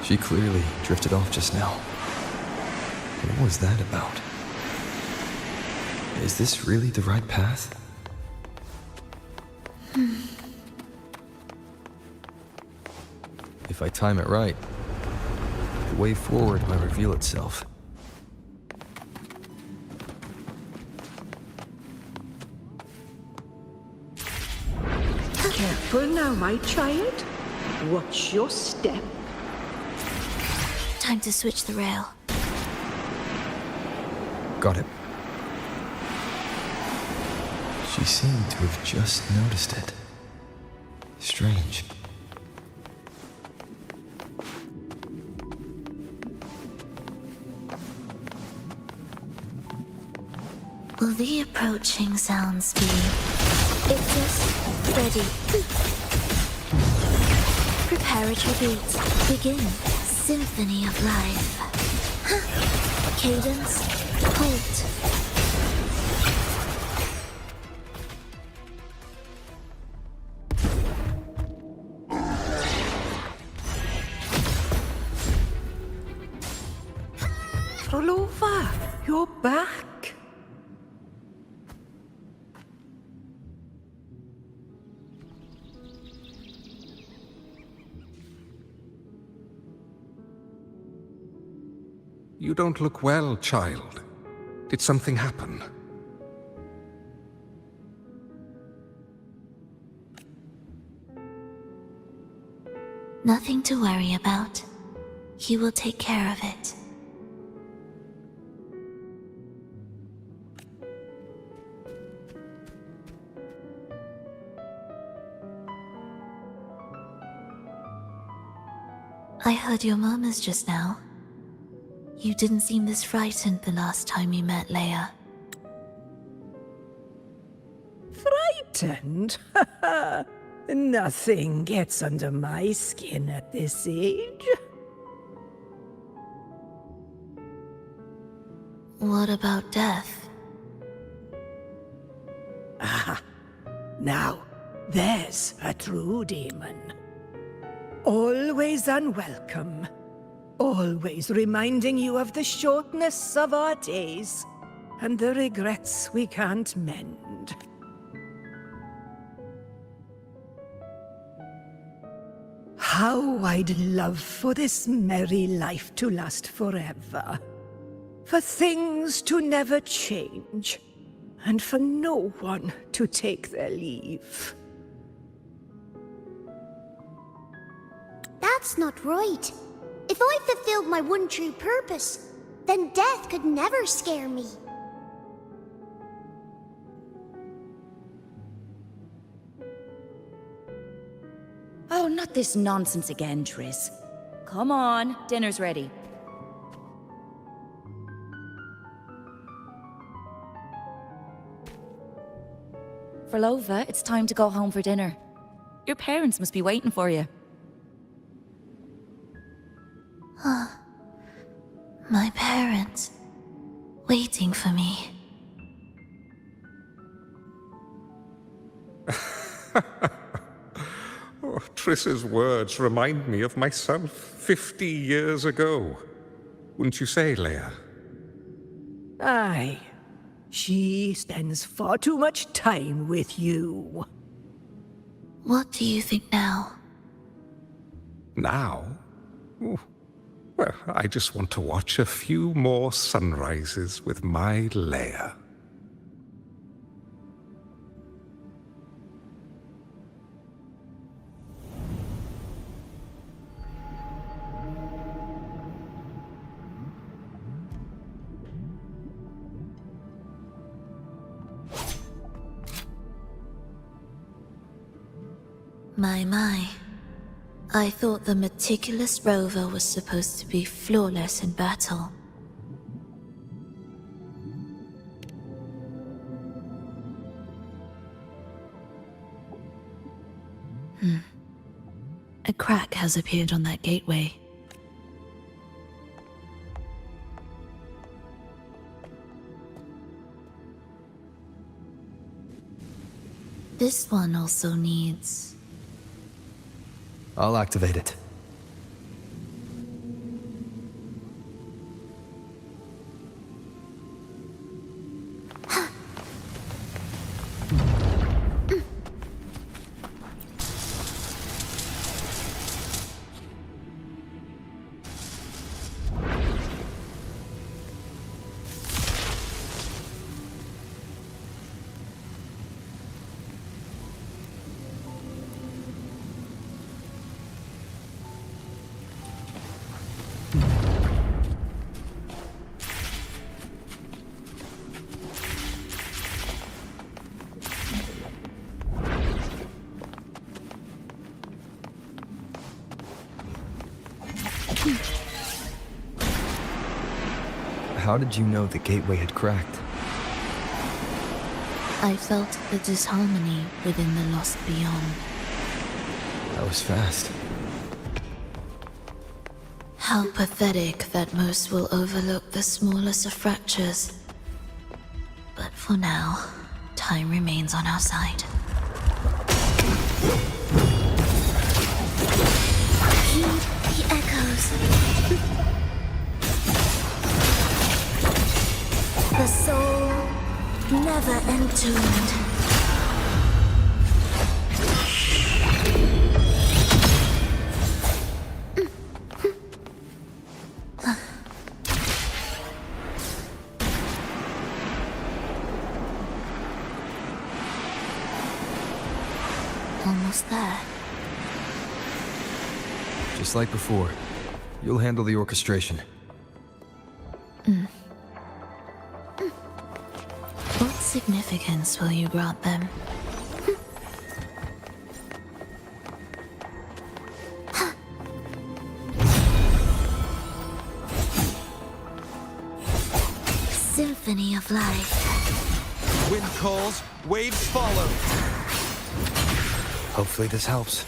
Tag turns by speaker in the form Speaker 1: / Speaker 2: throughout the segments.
Speaker 1: She clearly drifted off just now. What was that about? Is this really the right path? If I time it right, the way forward might reveal itself.
Speaker 2: Careful now, my child. Watch your step.
Speaker 3: Time to switch the rail.
Speaker 1: Got it. She seemed to have just noticed it. Strange.
Speaker 3: Will the approaching sounds be... It's just ready. Preparatory beats. Begin. Symphony of life. Cadence. Halt.
Speaker 2: Rolova, you're back.
Speaker 4: You don't look well, child. Did something happen?
Speaker 3: Nothing to worry about. He will take care of it. I heard your murmurs just now. You didn't seem this frightened the last time you met Leia.
Speaker 2: Frightened? Nothing gets under my skin at this age.
Speaker 3: What about death?
Speaker 2: Ah, now, there's a true demon. Always unwelcome. Always reminding you of the shortness of our days and the regrets we can't mend. How I'd love for this merry life to last forever. For things to never change, and for no one to take their leave.
Speaker 5: That's not right. If I fulfilled my one true purpose, then death could never scare me.
Speaker 6: Oh, not this nonsense again, Triss. Come on, dinner's ready. Frolova, it's time to go home for dinner. Your parents must be waiting for you.
Speaker 3: My parents. Waiting for me.
Speaker 4: Oh, Triss's words remind me of myself 50 years ago. Wouldn't you say, Leia?
Speaker 2: Aye. She spends far too much time with you.
Speaker 3: What do you think now?
Speaker 4: Now? Oh, well, I just want to watch a few more sunrises with my Leia.
Speaker 3: My. I thought the meticulous rover was supposed to be flawless in battle. A crack has appeared on that gateway. This one also needs...
Speaker 1: I'll activate it. How did you know the gateway had cracked?
Speaker 3: I felt the disharmony within the lost beyond.
Speaker 1: That was fast.
Speaker 3: How pathetic that most will overlook the smallest of fractures. But for now, time remains on our side. Heed the echoes. The soul never entombed. Almost there.
Speaker 1: Just like before. You'll handle the orchestration.
Speaker 3: What significance will you grant them? Symphony of life.
Speaker 7: Wind calls, waves follow.
Speaker 1: Hopefully this helps.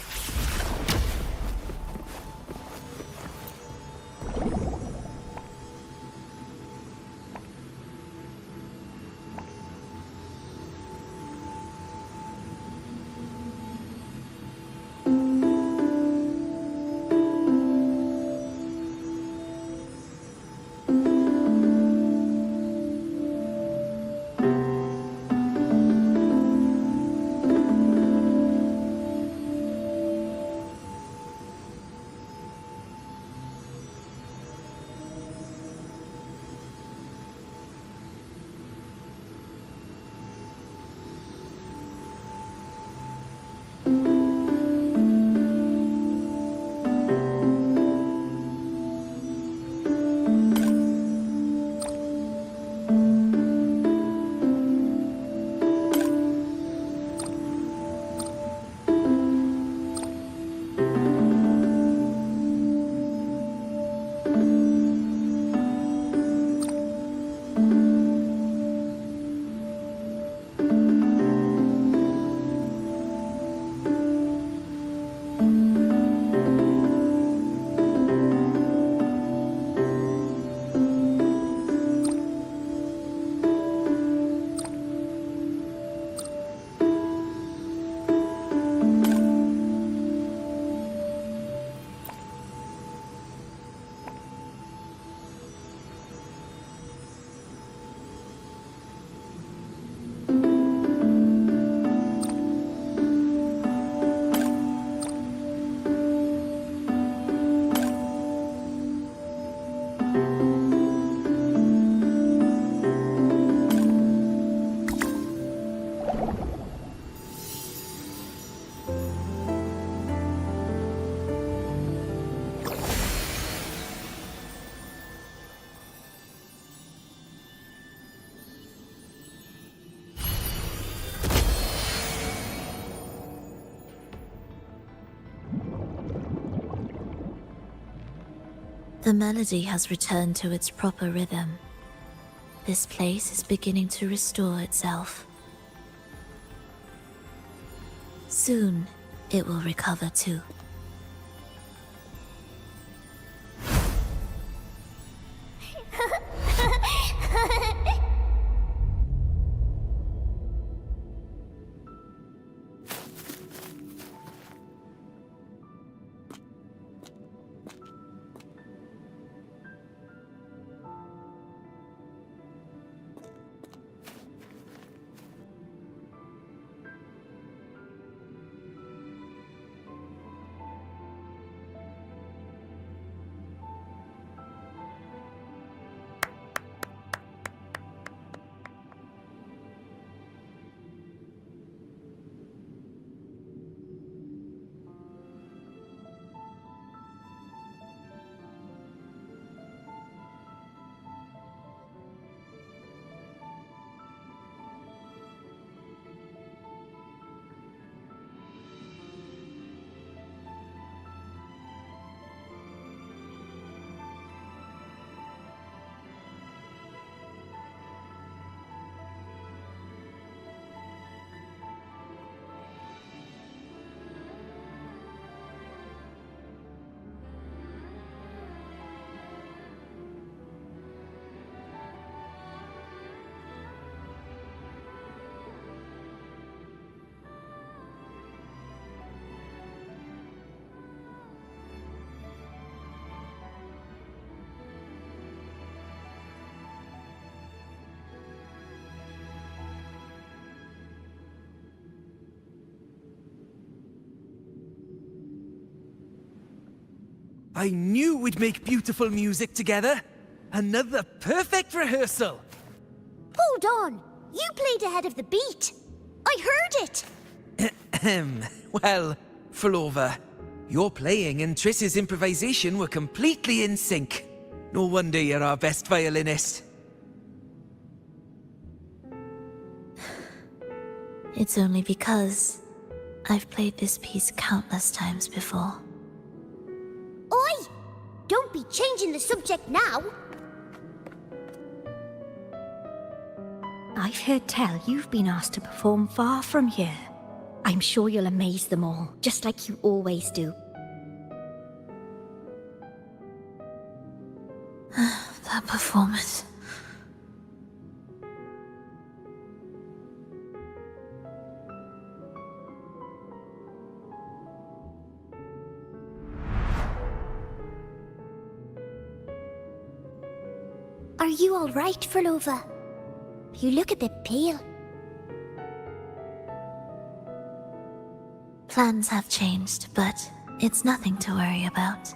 Speaker 3: The melody has returned to its proper rhythm. This place is beginning to restore itself. Soon, it will recover too.
Speaker 8: I knew we'd make beautiful music together. Another perfect rehearsal.
Speaker 5: Hold on. You played ahead of the beat. I heard it.
Speaker 8: Well, Flova, your playing and Triss's improvisation were completely in sync. No wonder you're our best violinist.
Speaker 3: It's only because I've played this piece countless times before.
Speaker 5: Oi! Don't be changing the subject now.
Speaker 9: I've heard tell you've been asked to perform far from here. I'm sure you'll amaze them all, just like you always do.
Speaker 3: That performance.
Speaker 5: Are you all right, Flova? You look a bit pale.
Speaker 3: Plans have changed, but it's nothing to worry about.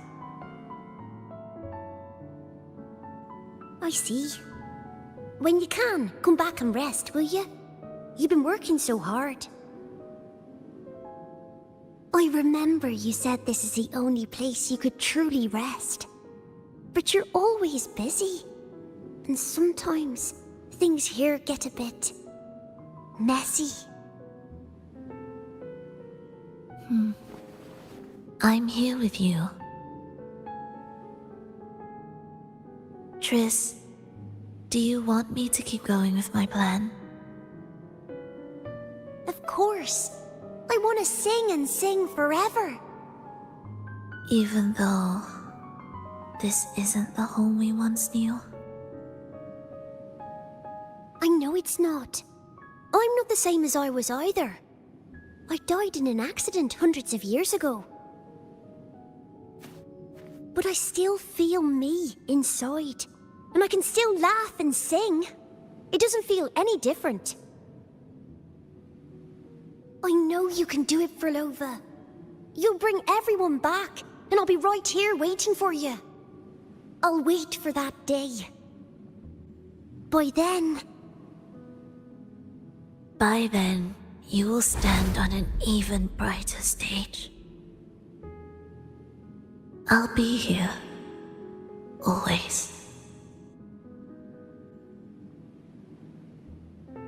Speaker 5: I see. When you can, come back and rest, will you? You've been working so hard. I remember you said this is the only place you could truly rest. But you're always busy. And sometimes things here get a bit messy.
Speaker 3: I'm here with you. Triss, do you want me to keep going with my plan?
Speaker 5: Of course. I want to sing and sing forever.
Speaker 3: Even though this isn't the home we once knew?
Speaker 5: I know it's not. I'm not the same as I was either. I died in an accident hundreds of years ago. But I still feel me inside. And I can still laugh and sing. It doesn't feel any different. I know you can do it, Flova. You'll bring everyone back, and I'll be right here waiting for you. I'll wait for that day. By then,
Speaker 3: you will stand on an even brighter stage. I'll be here. Always.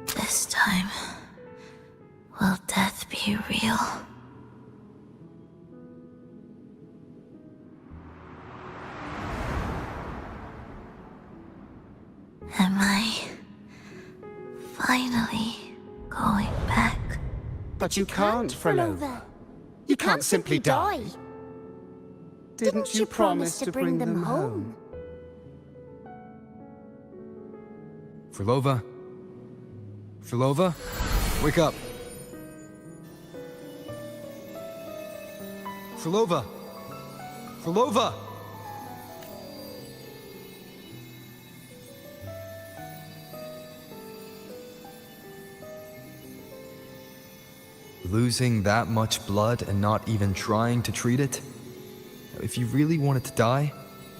Speaker 3: This time, will death be real? Am I finally going back?
Speaker 10: But you can't, Flova. You can't simply die. Didn't you promise to bring them home?
Speaker 1: Flova? Flova? Wake up! Flova! Flova! Losing that much blood and not even trying to treat it? If you really wanted to die,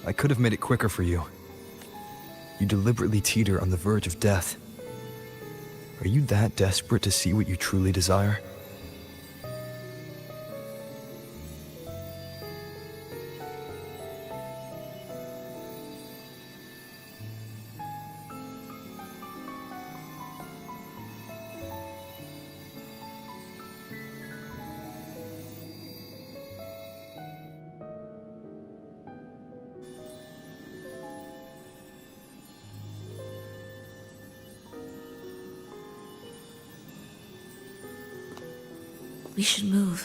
Speaker 1: I could have made it quicker for you. You deliberately teeter on the verge of death. Are you that desperate to see what you truly desire?
Speaker 3: We should move.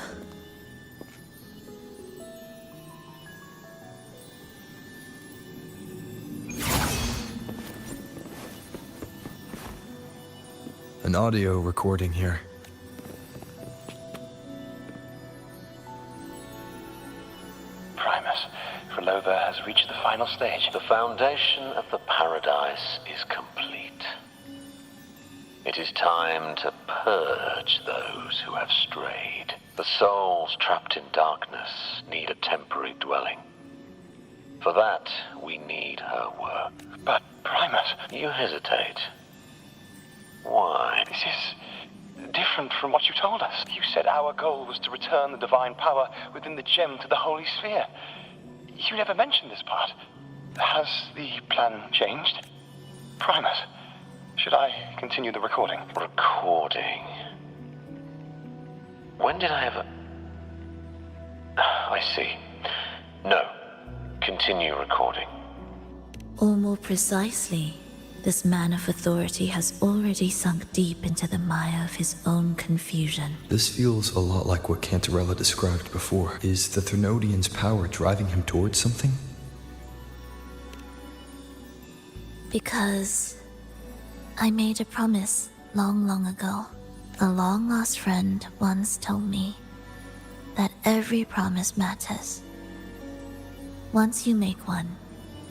Speaker 1: An audio recording here.
Speaker 11: Primus, Flova has reached the final stage. The foundation of the paradise is complete. It is time to purge those who have strayed. The souls trapped in darkness need a temporary dwelling. For that, we need her work.
Speaker 12: But, Primus...
Speaker 11: You hesitate. Why?
Speaker 12: This is different from what you told us. You said our goal was to return the divine power within the gem to the Holy Sphere. You never mentioned this part. Has the plan changed? Primus, should I continue the recording?
Speaker 11: Recording? When did I ever... I see. No. Continue recording.
Speaker 3: Or more precisely, this man of authority has already sunk deep into the mire of his own confusion.
Speaker 1: This feels a lot like what Cantarella described before. Is the Threnodian's power driving him towards something?
Speaker 3: Because I made a promise long, long ago. A long-lost friend once told me that every promise matters. Once you make one,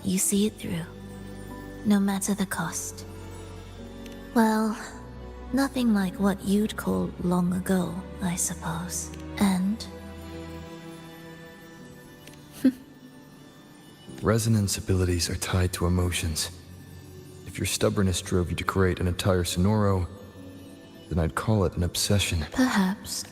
Speaker 3: you see it through, no matter the cost. Well, nothing like what you'd call long ago, I suppose. And...
Speaker 1: Resonance abilities are tied to emotions. If your stubbornness drove you to create an entire Sonoro, then I'd call it an obsession.
Speaker 3: Perhaps.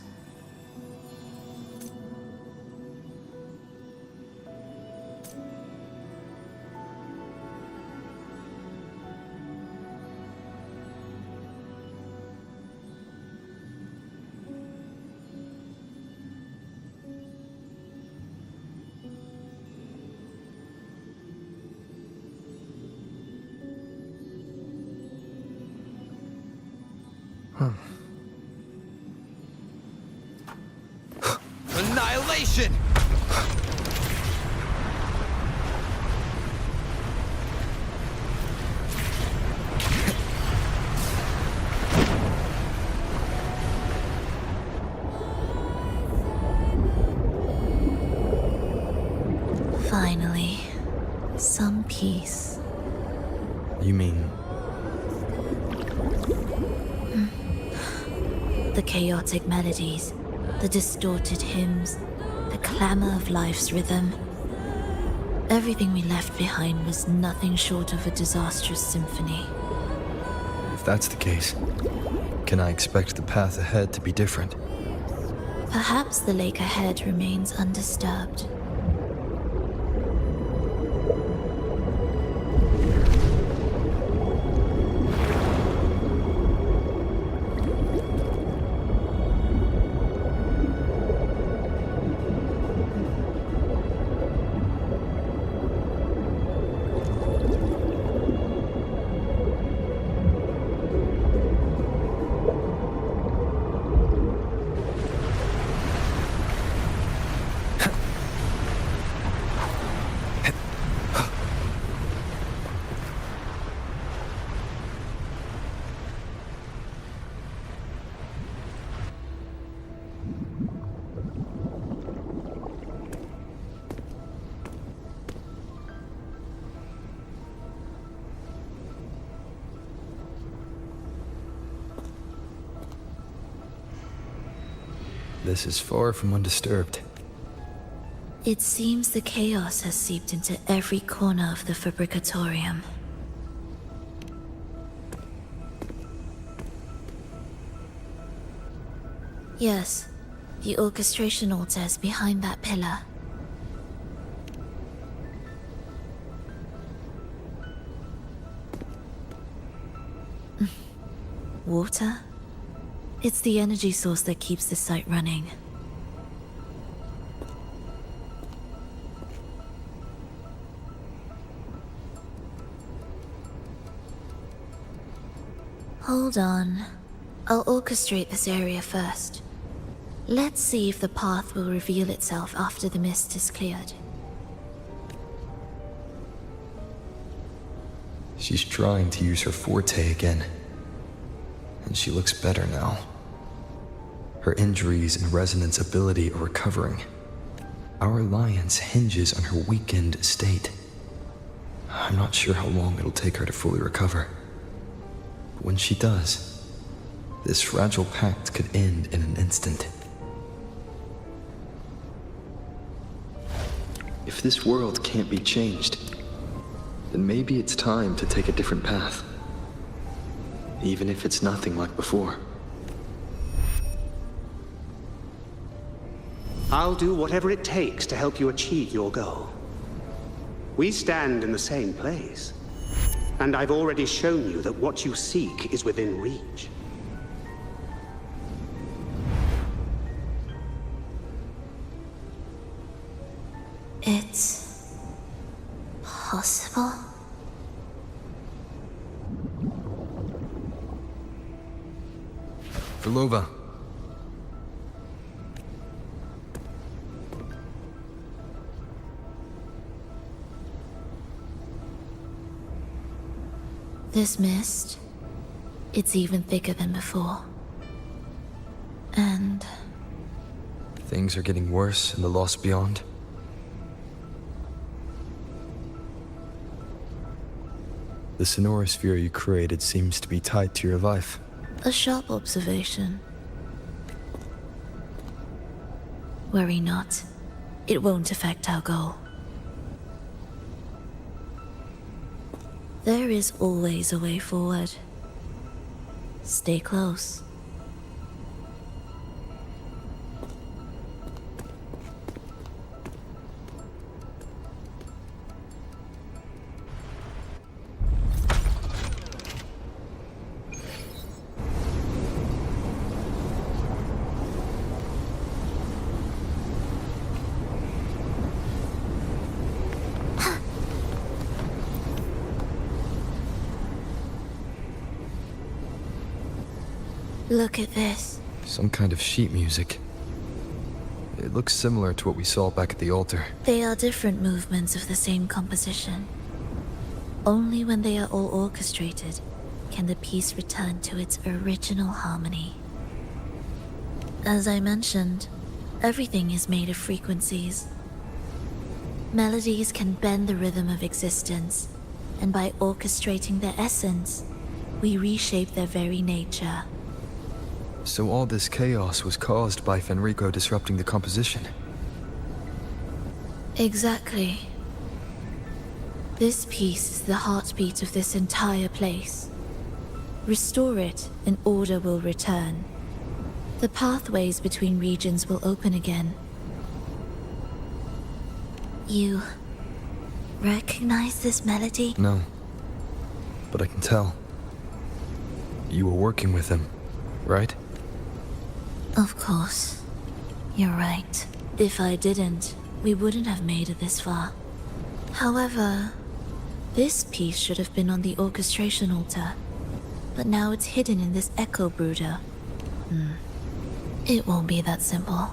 Speaker 8: Annihilation!
Speaker 3: Finally, some peace.
Speaker 1: You mean...
Speaker 3: The chaotic melodies, the distorted hymns, the clamor of life's rhythm. Everything we left behind was nothing short of a disastrous symphony.
Speaker 1: If that's the case, can I expect the path ahead to be different?
Speaker 3: Perhaps the lake ahead remains undisturbed.
Speaker 1: This is far from undisturbed.
Speaker 3: It seems the chaos has seeped into every corner of the Fabricatorium. Yes, the orchestration altar is behind that pillar. Water? It's the energy source that keeps the site running. Hold on. I'll orchestrate this area first. Let's see if the path will reveal itself after the mist is cleared.
Speaker 1: She's trying to use her forte again. And she looks better now. Her injuries and resonance ability are recovering. Our alliance hinges on her weakened state. I'm not sure how long it'll take her to fully recover. But when she does, this fragile pact could end in an instant. If this world can't be changed, then maybe it's time to take a different path. Even if it's nothing like before.
Speaker 10: I'll do whatever it takes to help you achieve your goal. We stand in the same place, and I've already shown you that what you seek is within reach.
Speaker 3: It's possible?
Speaker 1: Velova.
Speaker 3: This mist, it's even thicker than before. And
Speaker 1: Things are getting worse in the Lost Beyond. The sonorosphere you created seems to be tied to your life.
Speaker 3: a sharp observation. Worry not. It won't affect our goal. There is always a way forward. Stay close. Look at this.
Speaker 1: Some kind of sheet music. It looks similar to what we saw back at the altar.
Speaker 3: They are different movements of the same composition. Only when they are all orchestrated can the piece return to its original harmony. As I mentioned, everything is made of frequencies. Melodies can bend the rhythm of existence, and by orchestrating their essence, we reshape their very nature.
Speaker 1: So all this chaos was caused by Fenrico disrupting the composition.
Speaker 3: Exactly. This piece is the heartbeat of this entire place. Restore it, and order will return. The pathways between regions will open again. You recognize this melody?
Speaker 1: No. But I can tell. You were working with him, right?
Speaker 3: Of course. You're right. If I didn't, we wouldn't have made it this far. However, this piece should have been on the orchestration altar, but now it's hidden in this echo brooder. It won't be that simple.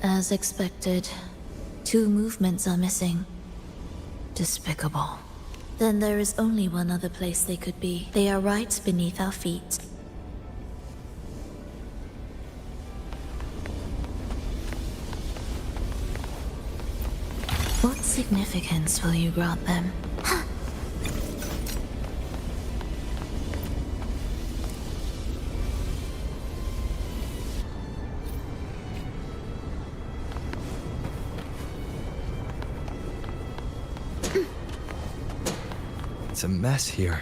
Speaker 3: As expected, 2 movements are missing. Despicable. Then there is only one other place they could be. They are right beneath our feet. What significance will you grant them?
Speaker 1: It's a mess here.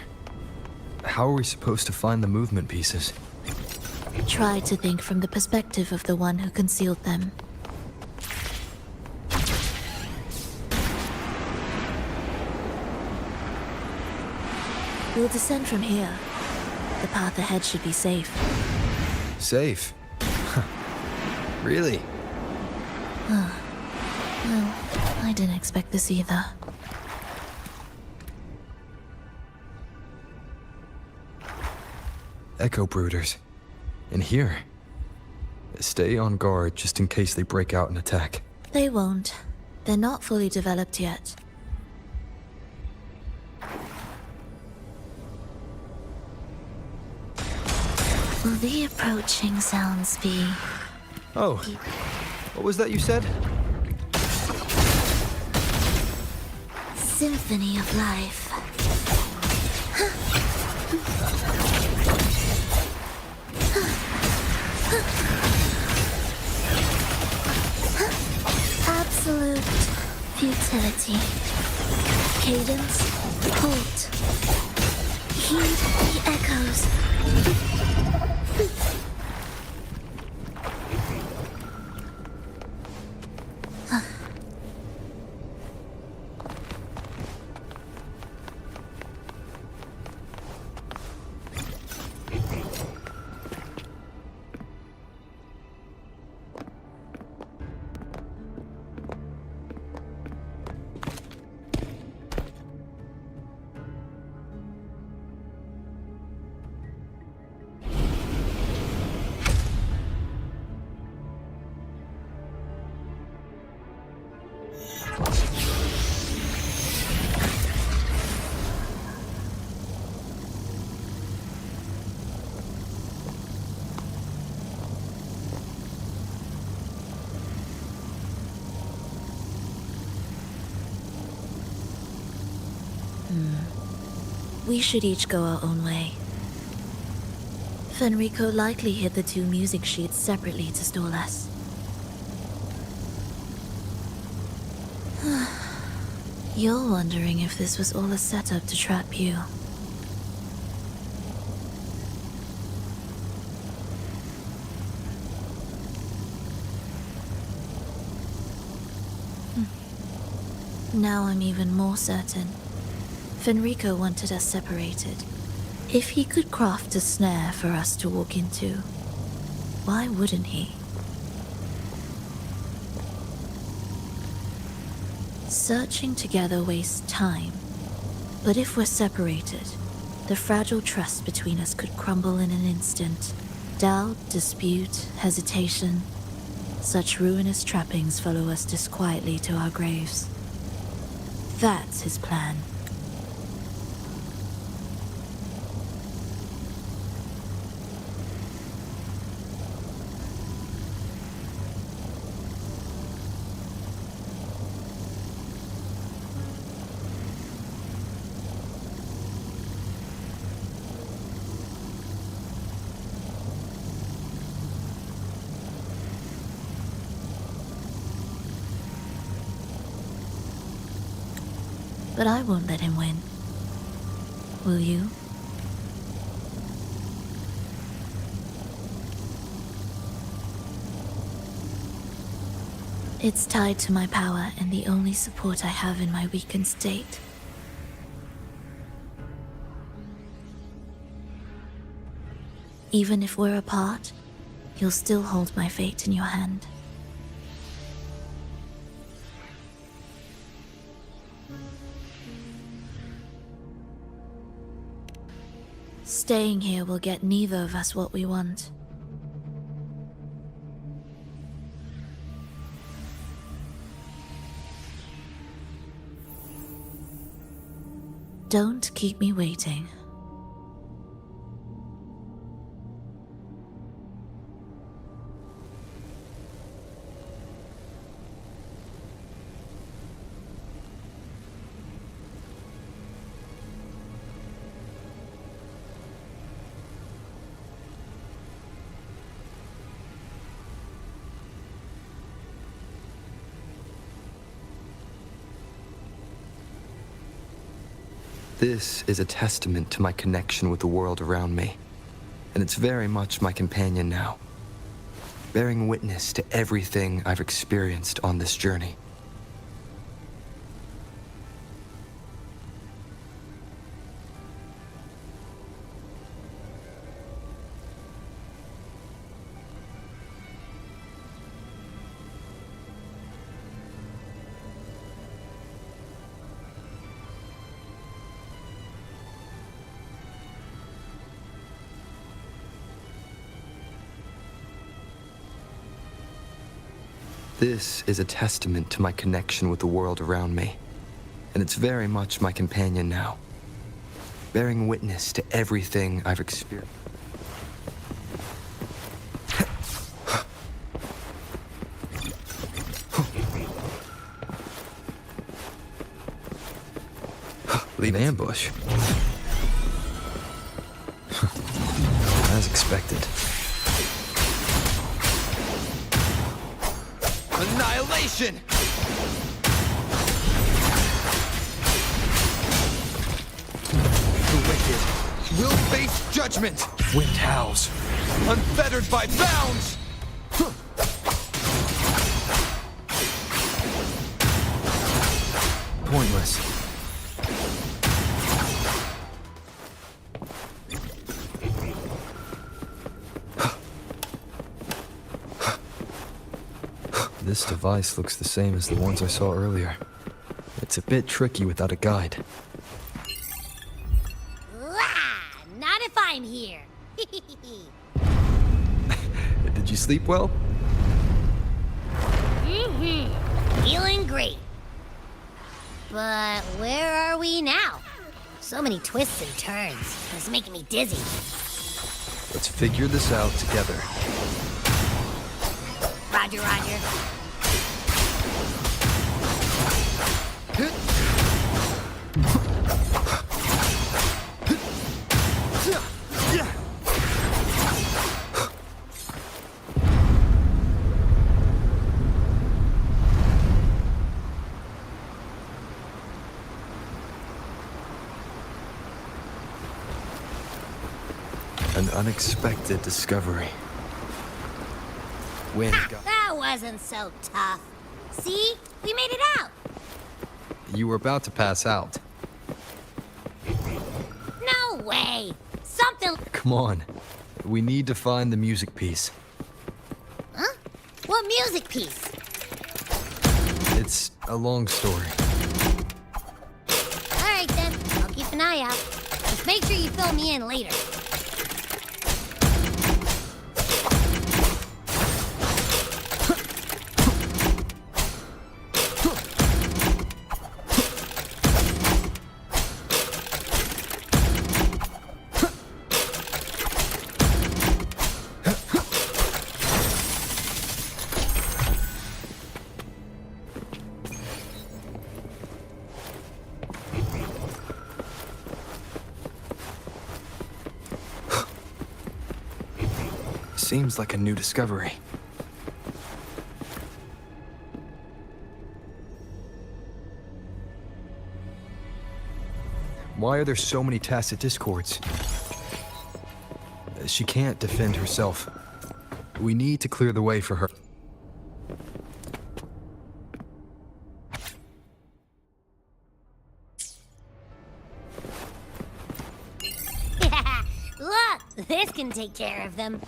Speaker 1: How are we supposed to find the movement pieces?
Speaker 3: Try to think from the perspective of the one who concealed them. We'll descend from here. The path ahead should be safe.
Speaker 1: Safe? Really?
Speaker 3: Well, I didn't expect this either.
Speaker 1: Echo brooders. In here. Stay on guard just in case they break out and attack.
Speaker 3: They won't. They're not fully developed yet. Will the approaching sounds be...
Speaker 1: Oh, what was that you said?
Speaker 3: Symphony of life. Absolute futility. Cadence, halt. Heed the echoes. We should each go our own way. Fenrico likely hid the two music sheets separately to stall us. You're wondering if this was all a setup to trap you. Now I'm even more certain. Fenrico wanted us separated. If he could craft a snare for us to walk into, why wouldn't he? Searching together wastes time, but if we're separated, the fragile trust between us could crumble in an instant. Doubt, dispute, hesitation, such ruinous trappings follow us disquietly to our graves. That's his plan. But I won't let him win. Will you? It's tied to my power and the only support I have in my weakened state. Even if we're apart, you'll still hold my fate in your hand. Staying here will get neither of us what we want. Don't keep me waiting.
Speaker 1: This is a testament to my connection with the world around me, and it's very much my companion now, bearing witness to everything I've experienced on this journey. This is a testament to my connection with the world around me, and it's very much my companion now, bearing witness to everything I've experienced. Leave an ambush. As expected.
Speaker 7: Annihilation! The wicked will face judgment!
Speaker 1: Wind howls.
Speaker 7: Unfettered by bounds!
Speaker 1: Pointless. This device looks the same as the ones I saw earlier. It's a bit tricky without a guide.
Speaker 5: Not if I'm here.
Speaker 1: Did you sleep well?
Speaker 5: Feeling great. But where are we now? So many twists and turns. It's making me dizzy.
Speaker 1: Let's figure this out together.
Speaker 5: Roger, roger.
Speaker 1: An unexpected discovery. Wind got...
Speaker 5: That wasn't so tough. See? We made it out.
Speaker 1: You were about to pass out.
Speaker 5: No way. Something...
Speaker 1: Come on. We need to find the music piece.
Speaker 5: Huh? What music piece?
Speaker 1: It's a long story.
Speaker 5: All right, then. I'll keep an eye out. Just make sure you fill me in later.
Speaker 1: Seems like a new discovery. Why are there so many tacit discords? She can't defend herself. We need to clear the way for her.
Speaker 5: Look, this can take care of them.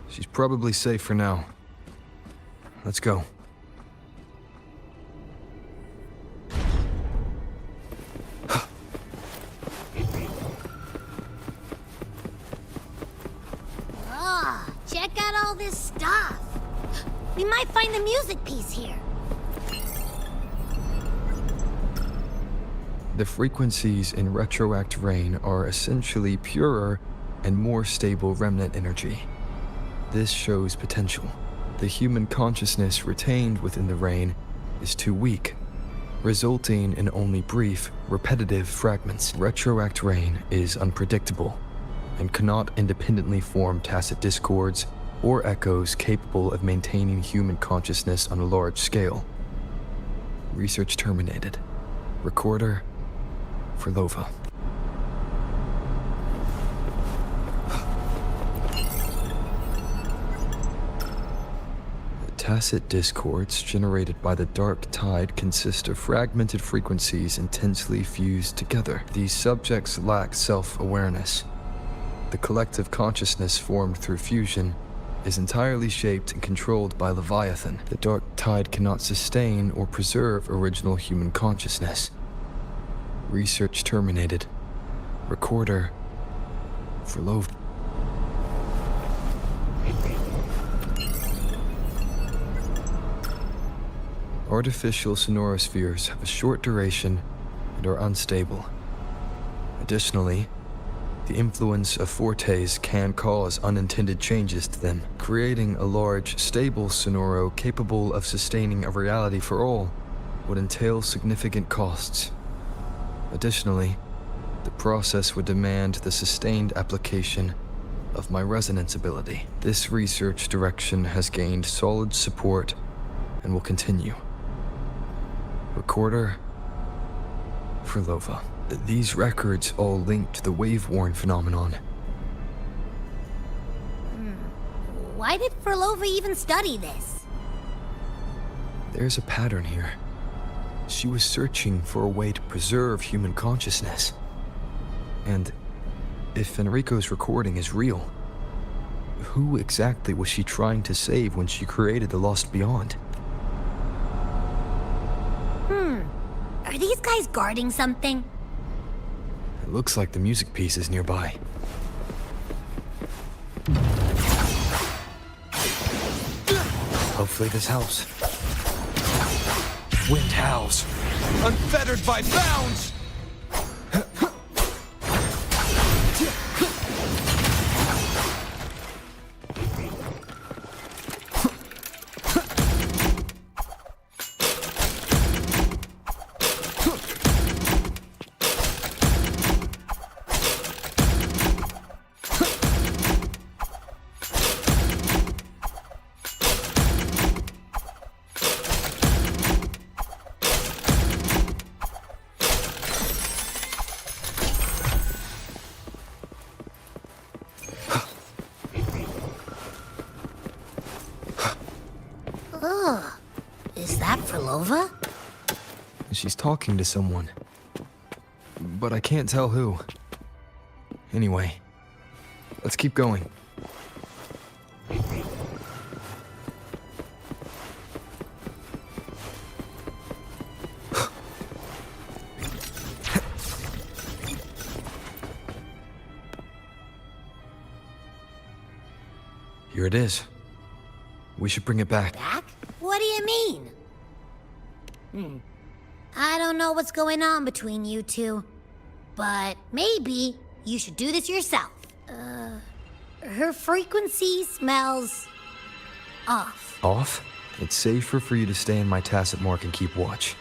Speaker 1: She's probably safe for now. Let's go.
Speaker 5: Oh, check out all this stuff. We might find the music piece here.
Speaker 1: The frequencies in retroact rain are essentially purer and more stable remnant energy. This shows potential. The human consciousness retained within the rain is too weak, resulting in only brief, repetitive fragments. Retroact rain is unpredictable and cannot independently form tacit discords or echoes capable of maintaining human consciousness on a large scale. Research terminated. Recorder for Lova. Tacit discords generated by the dark tide consist of fragmented frequencies intensely fused together. These subjects lack self-awareness. The collective consciousness formed through fusion is entirely shaped and controlled by Leviathan. The dark tide cannot sustain or preserve original human consciousness. Research terminated. Recorder for Lova. Artificial sonorospheres have a short duration and are unstable. Additionally, The influence of fortes can cause unintended changes to them. Creating a large, stable Sonoro capable of sustaining a reality for all would entail significant costs. Additionally, the process would demand the sustained application of my resonance ability. This research direction has gained solid support and will continue. Recorder Furlova. These records all link to the wave-worn phenomenon.
Speaker 13: Why did Furlova even study this?
Speaker 1: There's a pattern here. She was searching for a way to preserve human consciousness. And if Enrico's recording is real, who exactly was she trying to save when she created the Lost Beyond?
Speaker 13: Are these guys guarding something?
Speaker 1: It looks like the music piece is nearby. Hopefully this helps. Wind howls.
Speaker 7: Unfettered by bounds!
Speaker 13: Is that Furlova?
Speaker 1: She's talking to someone. But I can't tell who. Anyway, let's keep going. Here it is. We should bring it back.
Speaker 13: Back? What do you mean? I don't know what's going on between you two, but maybe you should do this yourself. Her frequency smells off.
Speaker 1: Off? It's safer for you to stay in my tacit mark and keep watch.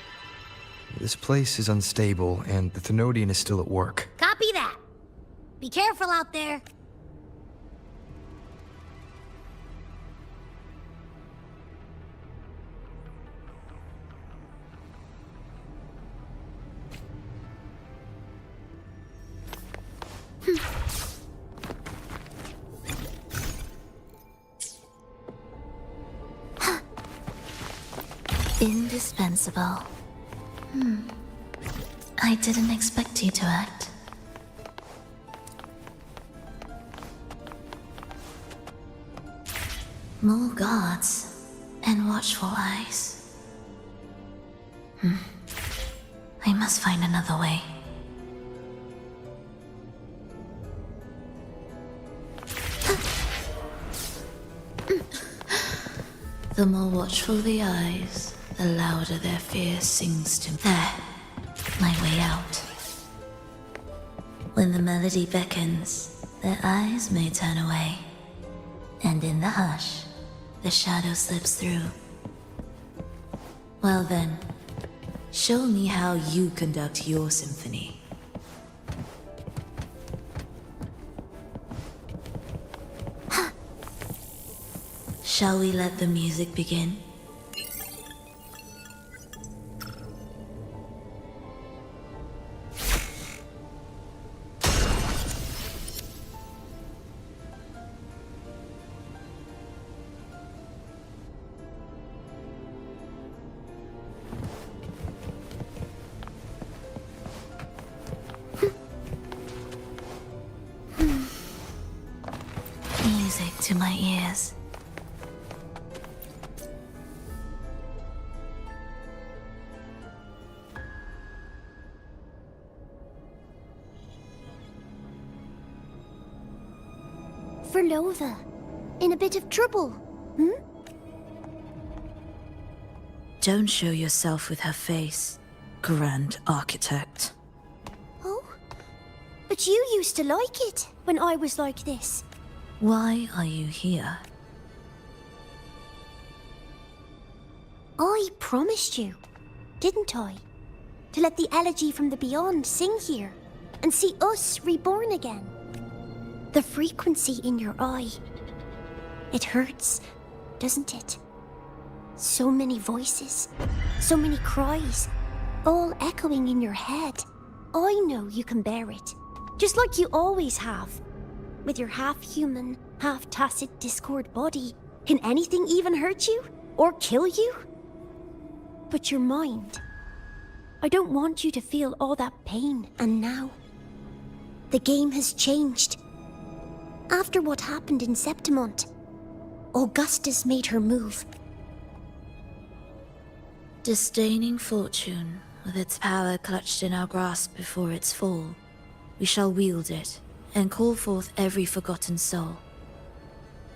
Speaker 1: This place is unstable, and the Thenodian is still at work.
Speaker 13: Copy that. Be careful out there.
Speaker 3: Indispensable. I didn't expect you to act. More guards and watchful eyes. I must find another way. The more watchful the eyes, the louder their fear sings to me. There, my way out. When the melody beckons, their eyes may turn away, and in the hush, the shadow slips through. Well then, show me how you conduct your symphony. Shall we let the music begin? Music to my ears.
Speaker 5: Furlova, in a bit of trouble,
Speaker 3: Don't show yourself with her face, Grand Architect.
Speaker 5: Oh? But you used to like it when I was like this.
Speaker 3: Why are you here?
Speaker 5: I promised you, didn't I? To let the elegy from the beyond sing here and see us reborn again. The frequency in your eye. It hurts, doesn't it? So many voices, so many cries, all echoing in your head. I know you can bear it, just like you always have. With your half-human, half-tacit Discord body, can anything even hurt you? Or kill you? But your mind... I don't want you to feel all that pain, and now... the game has changed. After what happened in Septimont, Augustus made her move.
Speaker 3: Disdaining fortune, with its power clutched in our grasp before its fall, we shall wield it, and call forth every forgotten soul.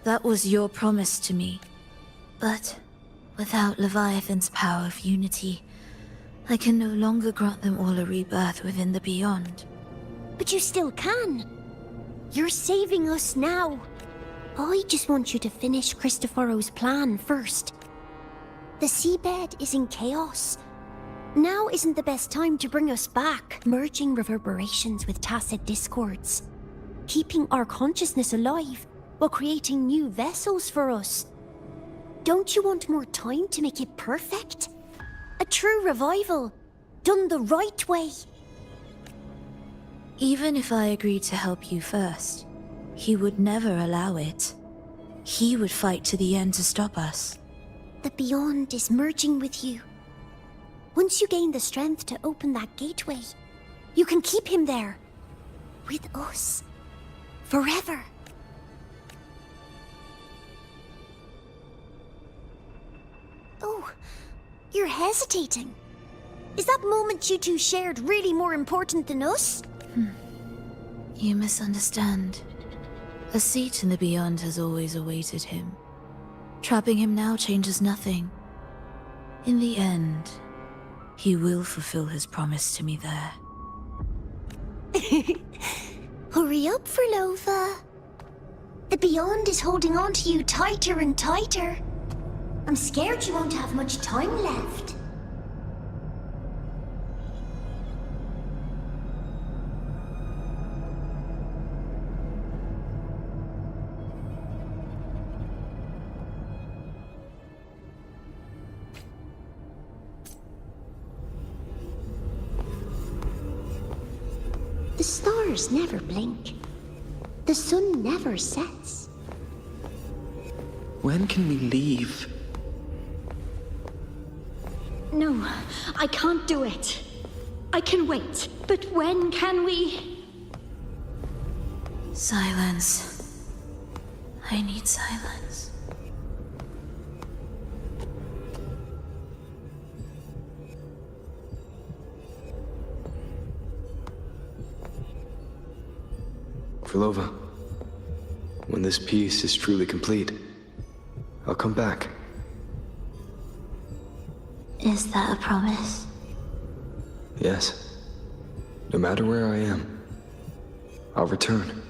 Speaker 3: That was your promise to me. But without Leviathan's power of unity, I can no longer grant them all a rebirth within the beyond.
Speaker 5: But you still can. You're saving us now. I just want you to finish Cristoforo's plan first. The seabed is in chaos. Now isn't the best time to bring us back, merging reverberations with tacit discords, keeping our consciousness alive while creating new vessels for us. Don't you want more time to make it perfect? A true revival, done the right way.
Speaker 3: Even if I agreed to help you first, he would never allow it. He would fight to the end to stop us.
Speaker 5: The beyond is merging with you. Once you gain the strength to open that gateway, you can keep him there. With us. Forever. Oh, you're hesitating. Is that moment you two shared really more important than us?
Speaker 3: You misunderstand. A seat in the beyond has always awaited him. Trapping him now changes nothing. In the end, he will fulfill his promise to me there.
Speaker 5: Hurry up, Frolova. The beyond is holding on to you tighter and tighter. I'm scared you won't have much time left. The stars never blink. The sun never sets.
Speaker 14: When can we leave?
Speaker 9: No, I can't do it. I can wait, but when can we?
Speaker 3: Silence. I need silence.
Speaker 1: Frolova, when this piece is truly complete, I'll come back.
Speaker 3: Is that a promise?
Speaker 1: Yes. No matter where I am, I'll return.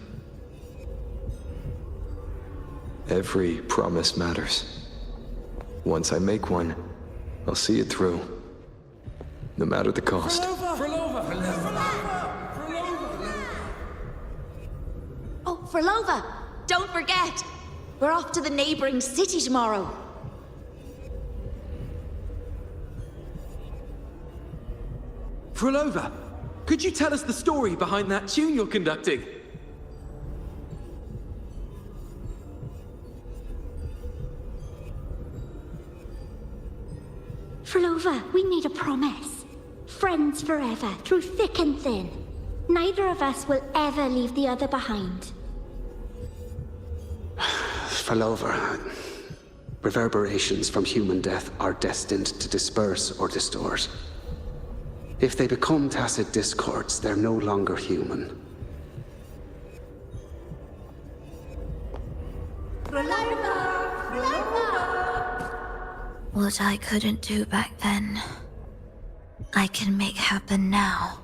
Speaker 1: Every promise matters. Once I make one, I'll see it through. No matter the cost.
Speaker 6: Oh, Frolova! Don't forget! We're off to the neighboring city tomorrow.
Speaker 14: Frolova, could you tell us the story behind that tune you're conducting?
Speaker 9: Frolova, we made a promise. Friends forever, through thick and thin. Neither of us will ever leave the other behind.
Speaker 10: Frolova, reverberations from human death are destined to disperse or distort. If they become tacit discords, they're no longer human.
Speaker 3: What I couldn't do back then, I can make happen now.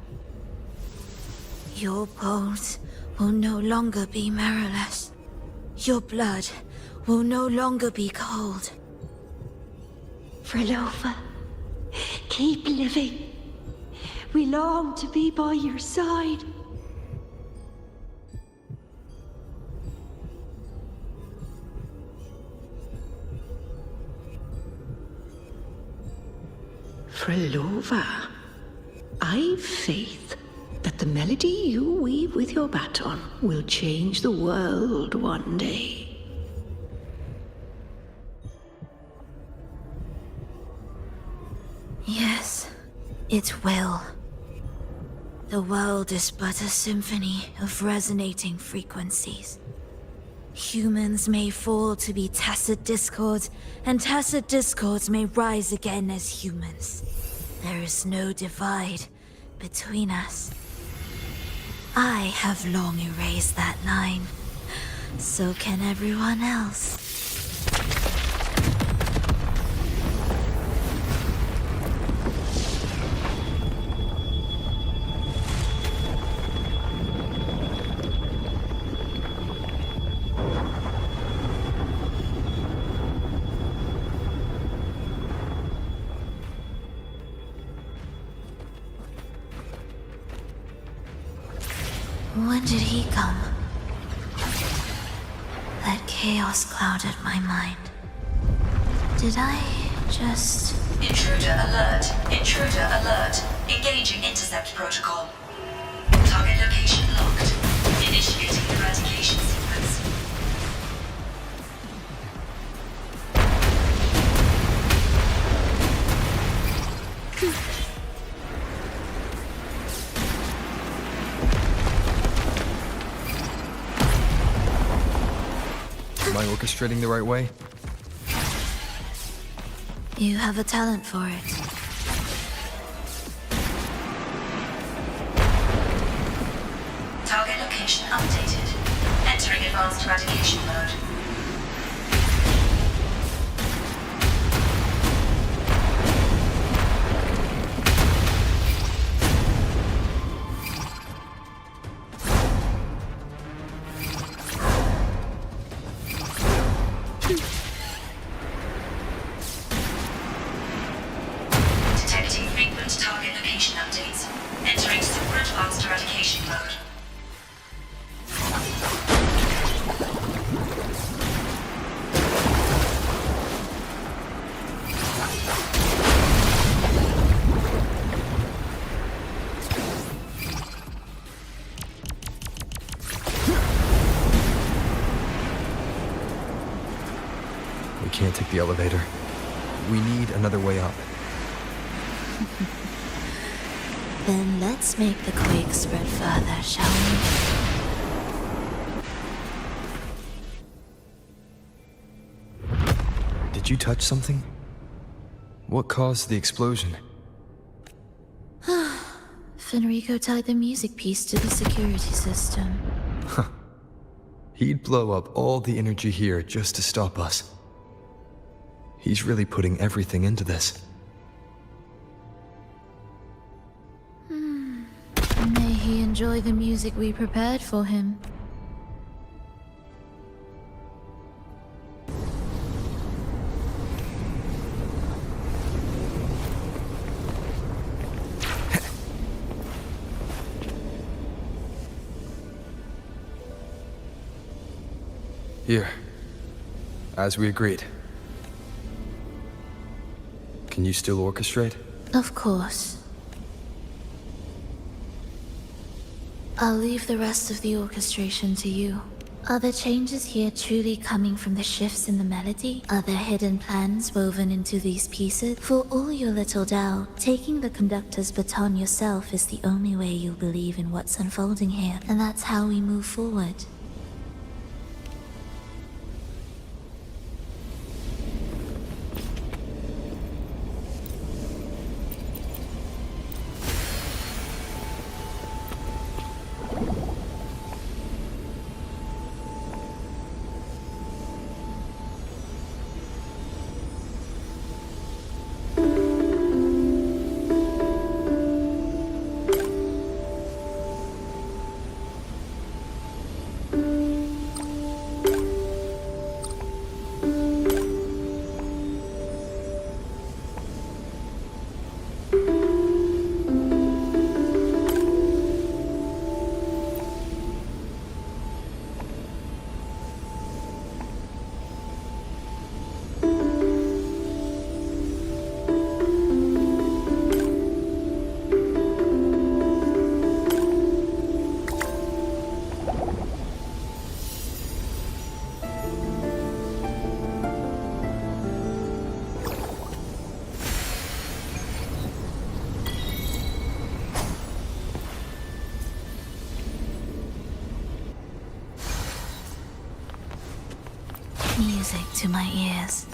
Speaker 3: Your bones will no longer be marrowless. Your blood will no longer be cold.
Speaker 9: Frelova, keep living. We long to be by your side.
Speaker 2: Frelova, I've faith that the melody you weave with your baton will change the world one day.
Speaker 3: Yes, it will. The world is but a symphony of resonating frequencies. Humans may fall to be tacit discords, and tacit discords may rise again as humans. There is no divide between us. I have long erased that line. So can everyone else. When did he come? That chaos clouded my mind. Did I just...
Speaker 15: Intruder alert. Intruder alert. Engaging intercept protocol. Target location locked. Initiating eradication sequence.
Speaker 1: Am I orchestrating the right way?
Speaker 3: You have a talent for it.
Speaker 15: Target location updated. Entering advanced eradication mode. Detecting frequent target location updates. Entering super advanced eradication mode.
Speaker 1: We can't take the elevator. We need another way up.
Speaker 3: Then let's make the quake spread further, shall we?
Speaker 1: Did you touch something? What caused the explosion?
Speaker 3: Fenrico tied the music piece to the security system.
Speaker 1: He'd blow up all the energy here just to stop us. He's really putting everything into this.
Speaker 3: May he enjoy the music we prepared for him.
Speaker 1: Here. As we agreed. Can you still orchestrate?
Speaker 3: Of course. I'll leave the rest of the orchestration to you. Are the changes here truly coming from the shifts in the melody? Are there hidden plans woven into these pieces? For all your little doubt, taking the conductor's baton yourself is the only way you'll believe in what's unfolding here, and that's how we move forward. music to my ears.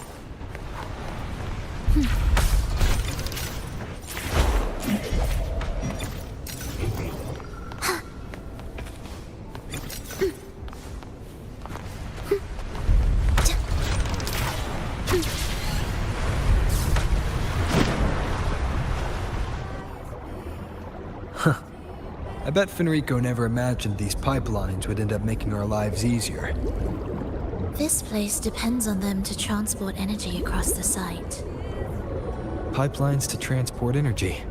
Speaker 1: I bet Fenrico never imagined these pipelines would end up making our lives easier.
Speaker 3: This place depends on them to transport energy across the site.
Speaker 1: Pipelines to transport energy.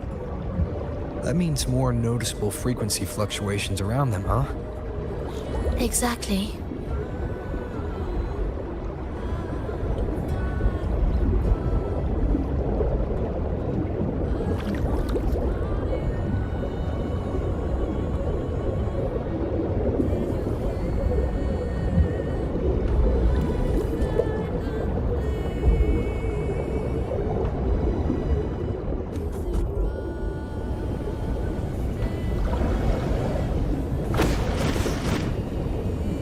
Speaker 1: That means more noticeable frequency fluctuations around them, huh?
Speaker 3: Exactly.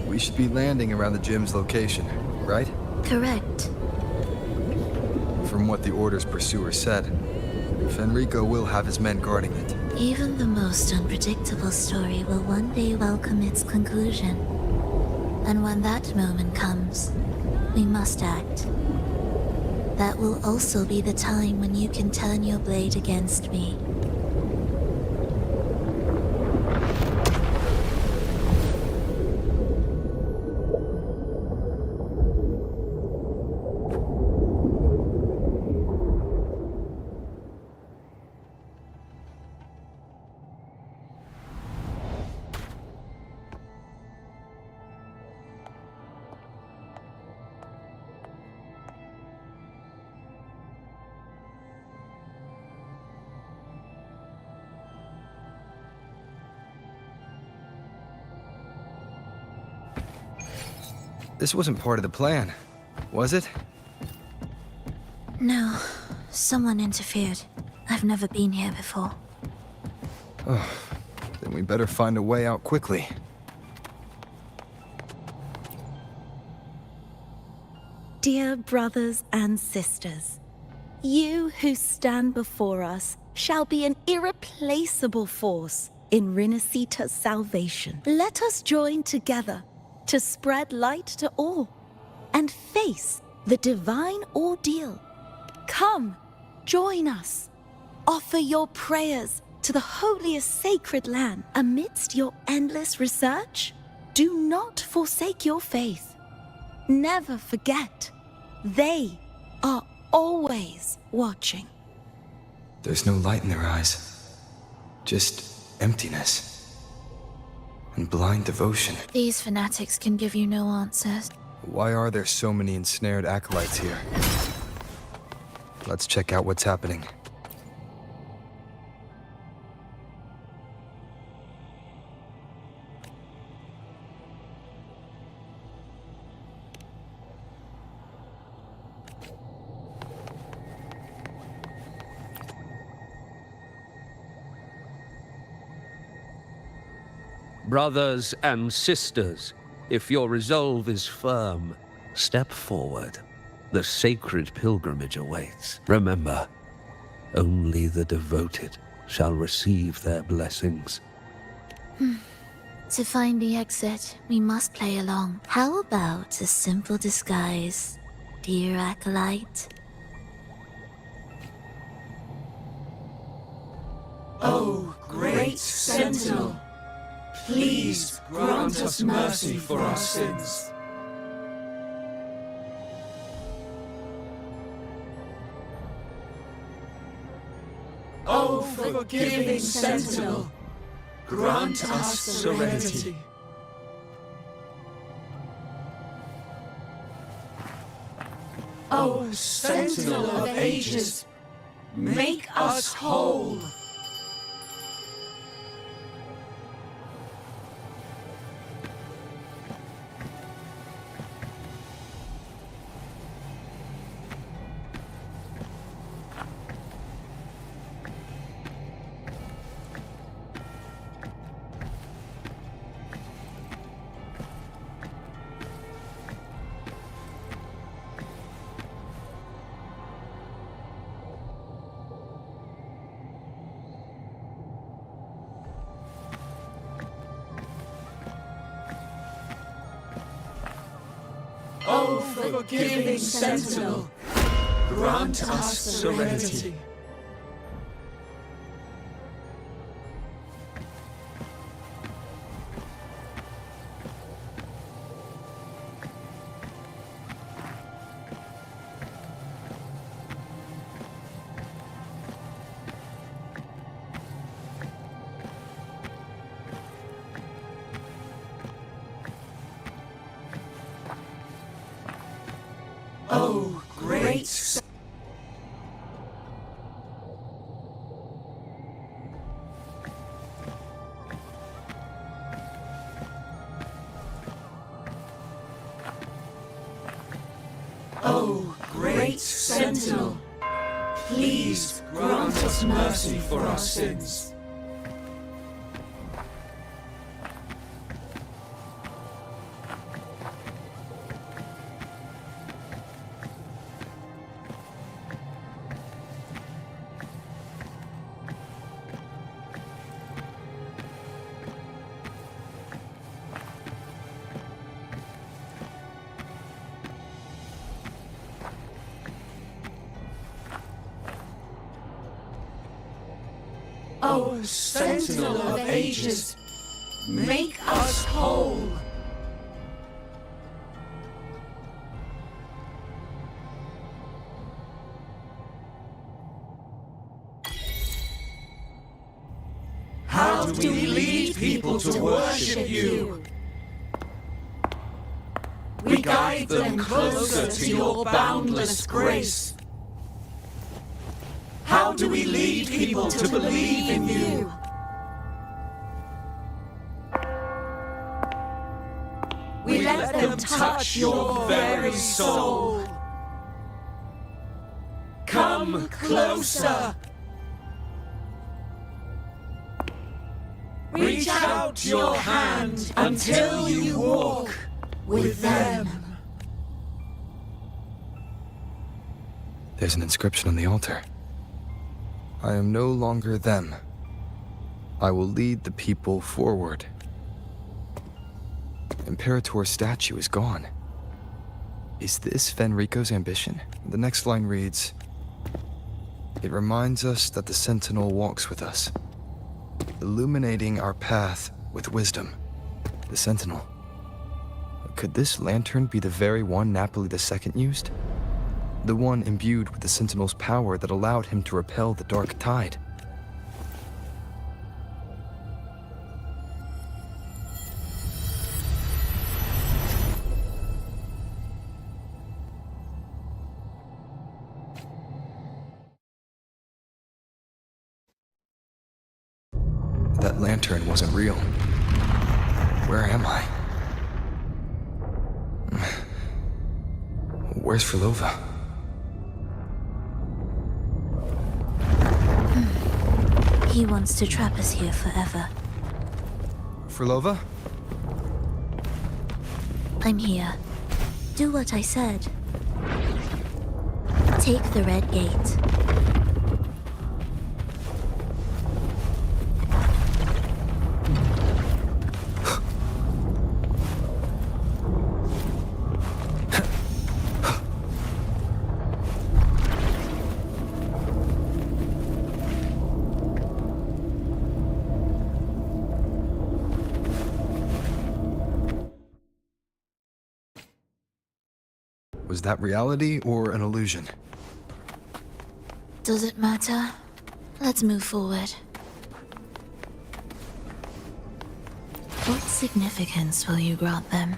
Speaker 1: We should be landing around the gym's location, right?
Speaker 3: Correct.
Speaker 1: From what the Order's pursuer said, Fenrico will have his men guarding it.
Speaker 3: Even the most unpredictable story will one day welcome its conclusion. And when that moment comes, we must act. That will also be the time when you can turn your blade against me.
Speaker 1: This wasn't part of the plan, was it?
Speaker 3: No, someone interfered. I've never been here before.
Speaker 1: Oh, then we better find a way out quickly.
Speaker 16: Dear brothers and sisters, you who stand before us shall be an irreplaceable force in Rinasita's salvation. Let us join together to spread light to all and face the divine ordeal. Come, join us. Offer your prayers to the holiest sacred land. Amidst your endless research, do not forsake your faith. Never forget, they are always watching.
Speaker 1: There's no light in their eyes. Just emptiness. And blind devotion.
Speaker 3: These fanatics can give you no answers.
Speaker 1: Why are there so many ensnared acolytes here? Let's check out what's happening.
Speaker 17: Brothers and sisters, if your resolve is firm, step forward. The sacred pilgrimage awaits. Remember, only the devoted shall receive their blessings.
Speaker 3: To find the exit, we must play along. How about a simple disguise, dear acolyte?
Speaker 18: Oh, great Sentinel! Please grant us mercy for our sins. Oh, forgiving Sentinel, grant us serenity. Oh, Sentinel of ages, make us whole. forgiving sentinel, grant us serenity. Oh, great. Oh, great sentinel, please grant us mercy for our sins. O Sentinel of Ages, make us whole! How do we lead people to worship you? We guide them closer to your boundless grace. How do we lead people to believe in you? We let them touch your very soul. Come closer. Reach out your hand until you walk with them.
Speaker 1: There's an inscription on the altar. I am no longer them. I will lead the people forward. Imperator's statue is gone. Is this Fenrico's ambition? The next line reads, "It reminds us that the Sentinel walks with us, illuminating our path with wisdom." The Sentinel. Could this lantern be the very one Napoli II used? The one imbued with the Sentinel's power that allowed him to repel the dark tide. That lantern wasn't real. Where am I? Where's Frolova?
Speaker 3: He wants to trap us here forever.
Speaker 1: Frolova?
Speaker 3: I'm here. Do what I said. Take the red gate.
Speaker 1: Was that reality or an illusion?
Speaker 3: Does it matter? Let's move forward. What significance will you grant them?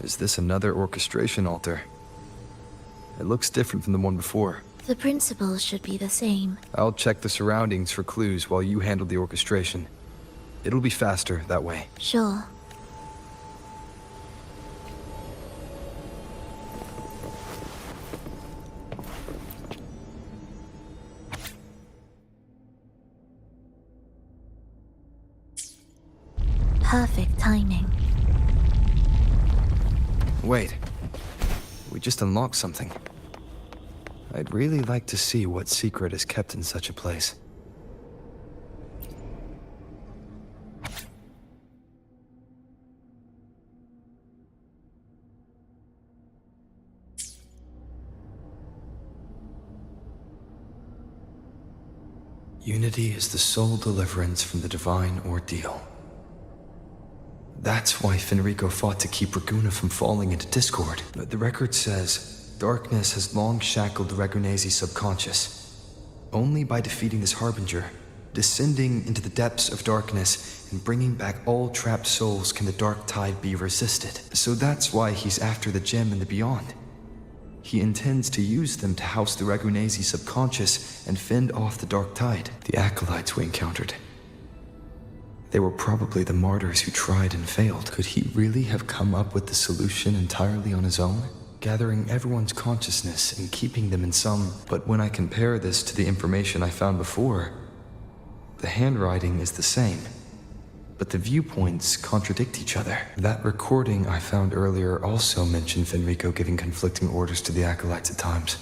Speaker 1: Is this another orchestration altar? It looks different from the one before.
Speaker 3: The principles should be the same.
Speaker 1: I'll check the surroundings for clues while you handle the orchestration. It'll be faster that way.
Speaker 3: Sure. Perfect timing.
Speaker 1: Wait. We just unlocked something. I'd really like to see what secret is kept in such a place. Unity is the sole deliverance from the divine ordeal. That's why Fenrico fought to keep Raguna from falling into discord. But the record says, darkness has long shackled Ragunese's subconscious. Only by defeating this harbinger, descending into the depths of darkness, and bringing back all trapped souls can the dark tide be resisted. So that's why he's after the gem and the beyond. He intends to use them to house the Ragunese subconscious and fend off the dark tide. The acolytes we encountered. They were probably the martyrs who tried and failed. Could he really have come up with the solution entirely on his own? Gathering everyone's consciousness and keeping them in some... But when I compare this to the information I found before, the handwriting is the same, but the viewpoints contradict each other. That recording I found earlier also mentioned Fenrico giving conflicting orders to the acolytes at times.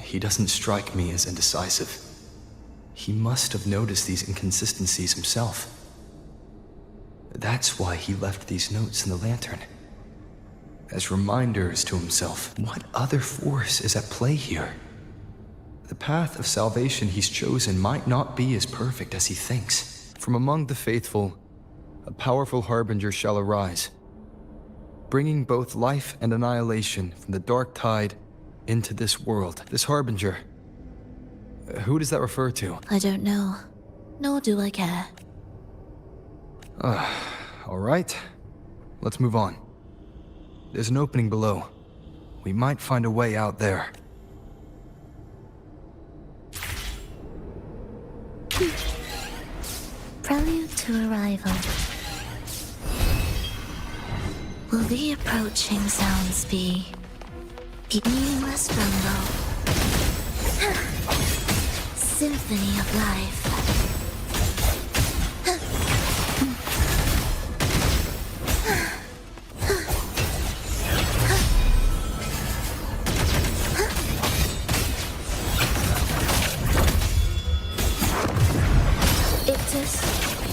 Speaker 1: He doesn't strike me as indecisive. He must have noticed these inconsistencies himself. That's why he left these notes in the lantern. As reminders to himself. What other force is at play here? The path of salvation he's chosen might not be as perfect as he thinks. From among the faithful, a powerful harbinger shall arise, bringing both life and annihilation from the dark tide into this world. This harbinger, who does that refer to?
Speaker 3: I don't know, nor do I care.
Speaker 1: All right, let's move on. There's an opening below. We might find a way out there.
Speaker 3: Prelude to arrival. Will the approaching sounds be meaningless rumble? Symphony of life.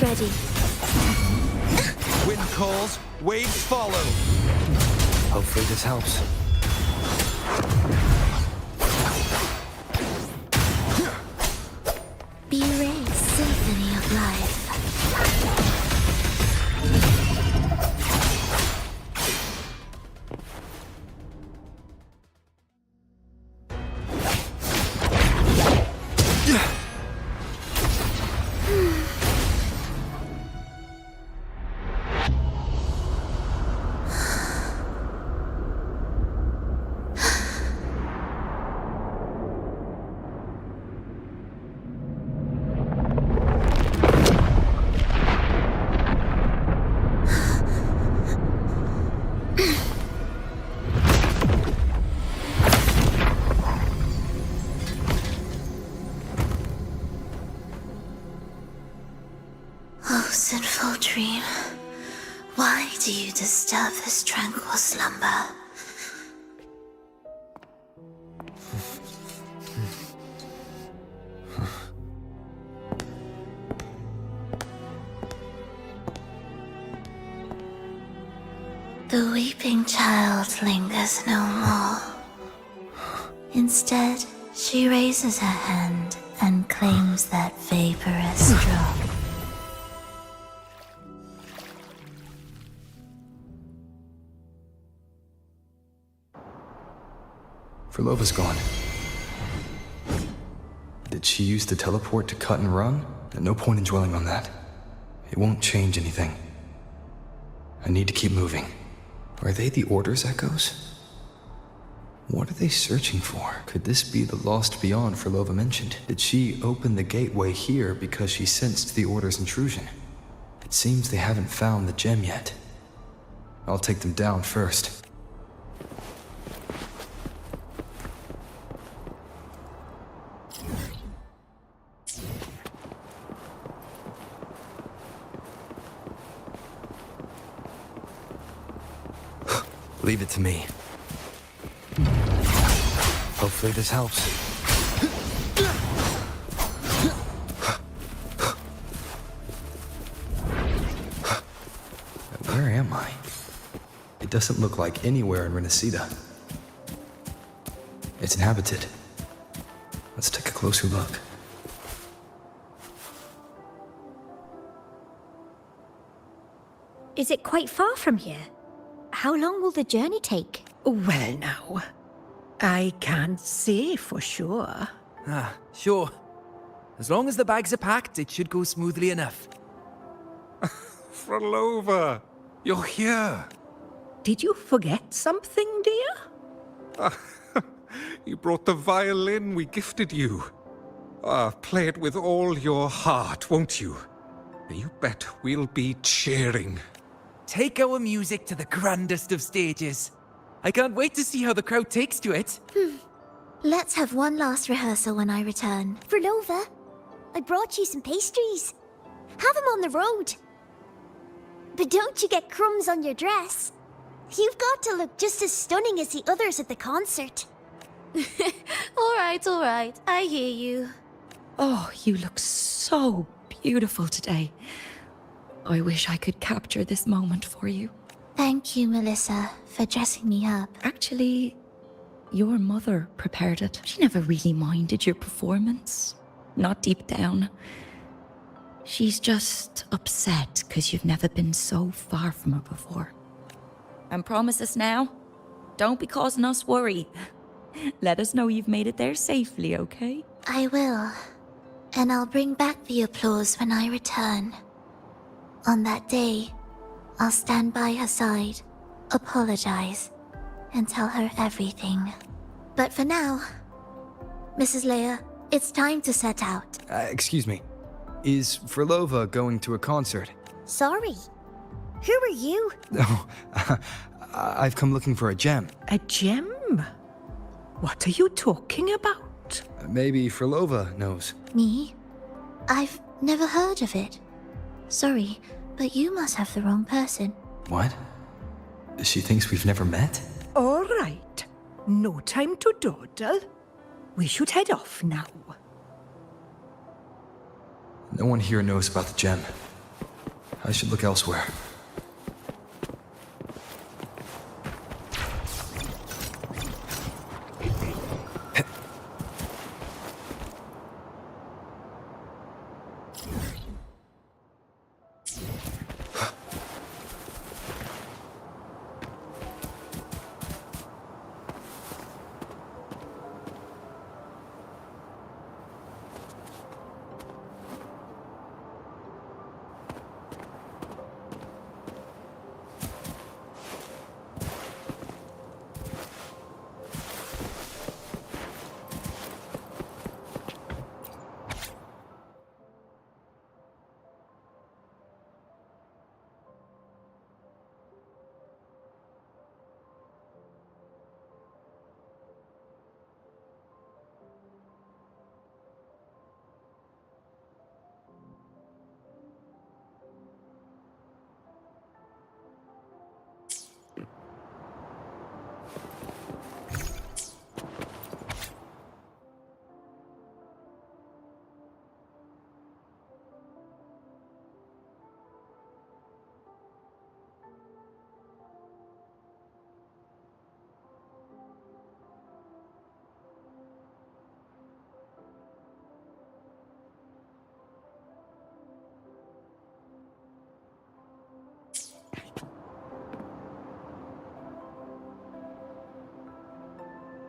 Speaker 3: Ready.
Speaker 7: Wind calls, waves follow.
Speaker 1: Hopefully this helps.
Speaker 3: Be raised, symphony of life. Sinful dream, why do you disturb this tranquil slumber? The weeping child lingers no more. Instead, she raises her hand and claims that vaporous drop.
Speaker 1: Verlova's gone. Did she use the teleport to cut and run? No point in dwelling on that. It won't change anything. I need to keep moving. Are they the Order's echoes? What are they searching for? Could this be the lost beyond Frolova mentioned? Did she open the gateway here because she sensed the Order's intrusion? It seems they haven't found the gem yet. I'll take them down first. Leave it to me. Hopefully this helps. Where am I? It doesn't look like anywhere in Renacita. It's inhabited. Let's take a closer look.
Speaker 9: Is it quite far from here? How long will the journey take?
Speaker 2: Well now, I can't say for sure.
Speaker 8: Ah, sure. As long as the bags are packed, it should go smoothly enough.
Speaker 4: Frolova, you're here.
Speaker 2: Did you forget something, dear?
Speaker 4: You brought the violin we gifted you. Play it with all your heart, won't you? You bet we'll be cheering.
Speaker 8: Take our music to the grandest of stages. I can't wait to see how the crowd takes to it.
Speaker 3: Let's have one last rehearsal when I return.
Speaker 5: Frolova, I brought you some pastries. Have them on the road. But don't you get crumbs on your dress. You've got to look just as stunning as the others at the concert.
Speaker 3: All right. I hear you.
Speaker 19: Oh, you look so beautiful today. I wish I could capture this moment for you.
Speaker 3: Thank you, Melissa, for dressing me up.
Speaker 19: Actually, your mother prepared it. She never really minded your performance. Not deep down. She's just upset because you've never been so far from her before. And promise us now, don't be causing us worry. Let us know you've made it there safely, okay?
Speaker 3: I will. And I'll bring back the applause when I return. On that day, I'll stand by her side, apologize, and tell her everything. But for now, Mrs. Leia, it's time to set out.
Speaker 1: Excuse me. Is Frolova going to a concert?
Speaker 5: Sorry. Who are you?
Speaker 1: Oh, I've come looking for a gem.
Speaker 2: A gem? What are you talking about?
Speaker 1: Maybe Frolova knows.
Speaker 3: Me? I've never heard of it. Sorry, but you must have the wrong person.
Speaker 1: What? She thinks we've never met?
Speaker 2: All right. No time to dawdle. We should head off now.
Speaker 1: No one here knows about the gem. I should look elsewhere.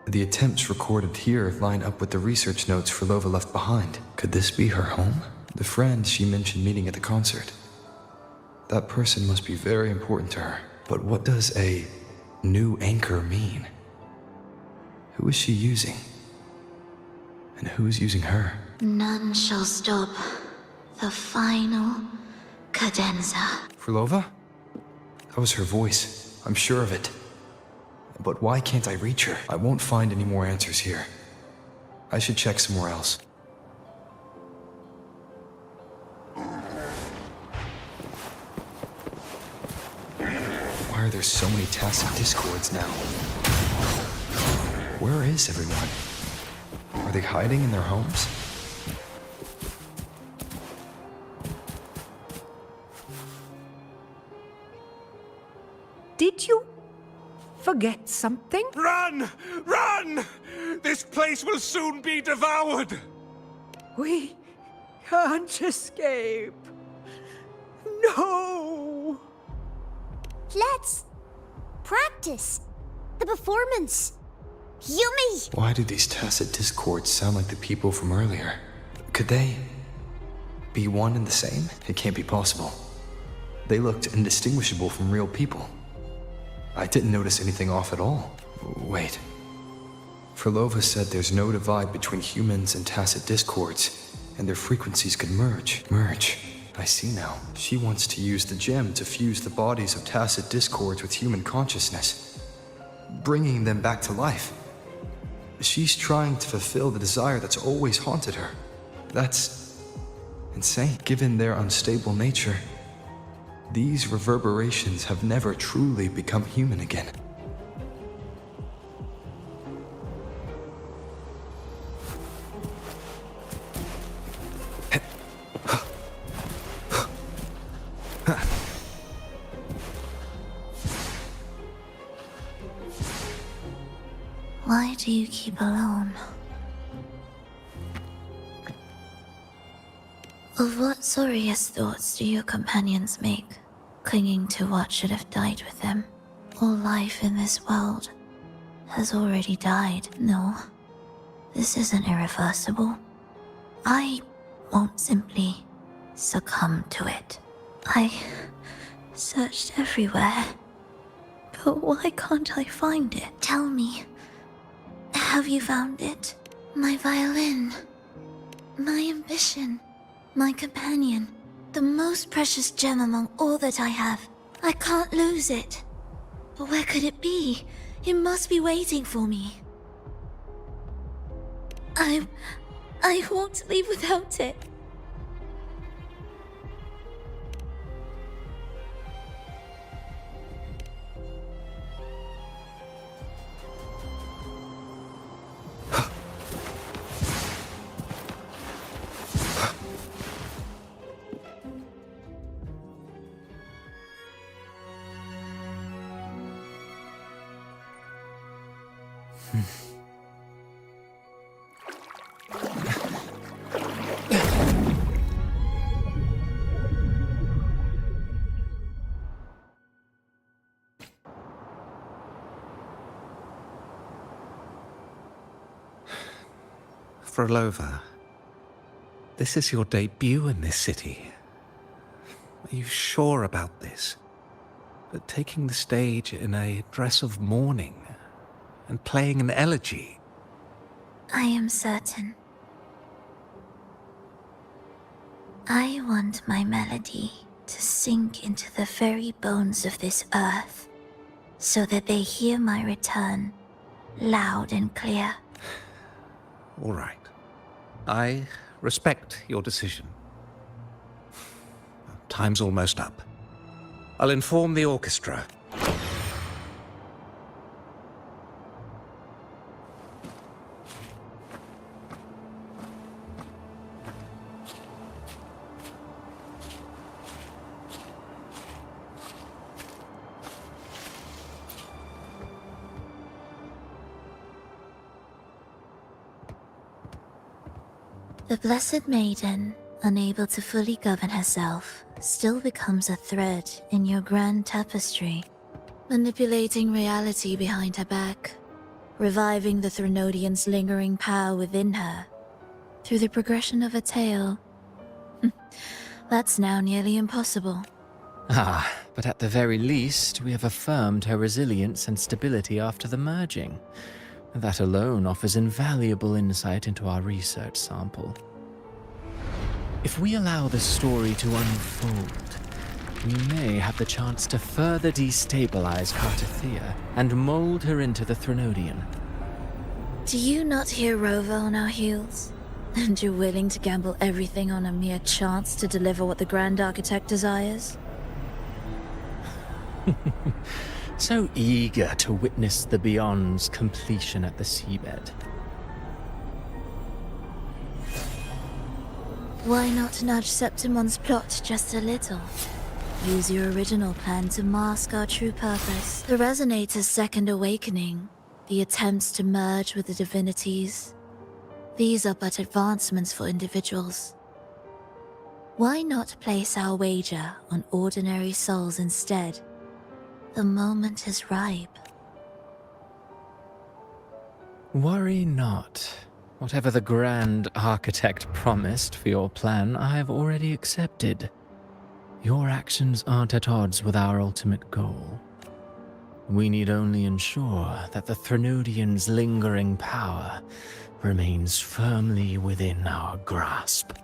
Speaker 1: The attempts recorded here line up with the research notes Frolova left behind. Could this be her home? The friend she mentioned meeting at the concert. That person must be very important to her. But what does a new anchor mean? Who is she using? And who is using her?
Speaker 3: None shall stop the final cadenza.
Speaker 1: Frolova? That was her voice. I'm sure of it. But why can't I reach her? I won't find any more answers here. I should check somewhere else. Why are there so many tacit discords now? Where is everyone? Are they hiding in their homes?
Speaker 2: Did you forget something?
Speaker 4: Run! Run! This place will soon be devoured!
Speaker 2: We can't escape. No!
Speaker 5: Let's practice the performance. Yummy!
Speaker 1: Why do these tacit discords sound like the people from earlier? Could they be one and the same? It can't be possible. They looked indistinguishable from real people. I didn't notice anything off at all. Wait. Frolova said there's no divide between humans and tacit discords, and their frequencies could merge. Merge. I see now. She wants to use the gem to fuse the bodies of tacit discords with human consciousness, bringing them back to life. She's trying to fulfill the desire that's always haunted her. That's insane. Given their unstable nature, these reverberations have never truly become human again.
Speaker 3: Why do you keep alone? Of what sorriest thoughts do your companions make, clinging to what should have died with them? All life in this world has already died. No, this isn't irreversible. I won't simply succumb to it. I searched everywhere, but why can't I find it? Tell me, have you found it? My violin, my ambition, my companion, the most precious gem among all that I have. I can't lose it. But where could it be? It must be waiting for me. I won't leave without it.
Speaker 4: Frolova, this is your debut in this city. Are you sure about this? But taking the stage in a dress of mourning and playing an elegy?
Speaker 3: I am certain. I want my melody to sink into the very bones of this earth, so that they hear my return loud and clear.
Speaker 4: All right. I respect your decision. Time's almost up. I'll inform the orchestra.
Speaker 3: The Blessed Maiden, unable to fully govern herself, still becomes a thread in your grand tapestry, manipulating reality behind her back, reviving the Threnodian's lingering power within her, through the progression of a tale. That's now nearly impossible.
Speaker 20: Ah, but at the very least, we have affirmed her resilience and stability after the merging. That alone offers invaluable insight into our research sample. If we allow the story to unfold, we may have the chance to further destabilize Cartathea and mold her into the Threnodian.
Speaker 3: Do you not hear Rover on our heels? And you're willing to gamble everything on a mere chance to deliver what the Grand Architect desires?
Speaker 20: So eager to witness the Beyond's completion at the seabed.
Speaker 3: Why not nudge Septimon's plot just a little? Use your original plan to mask our true purpose. The Resonator's second awakening, the attempts to merge with the divinities. These are but advancements for individuals. Why not place our wager on ordinary souls instead? The moment is ripe.
Speaker 20: Worry not. Whatever the Grand Architect promised for your plan, I have already accepted. Your actions aren't at odds with our ultimate goal. We need only ensure that the Threnodian's lingering power remains firmly within our grasp.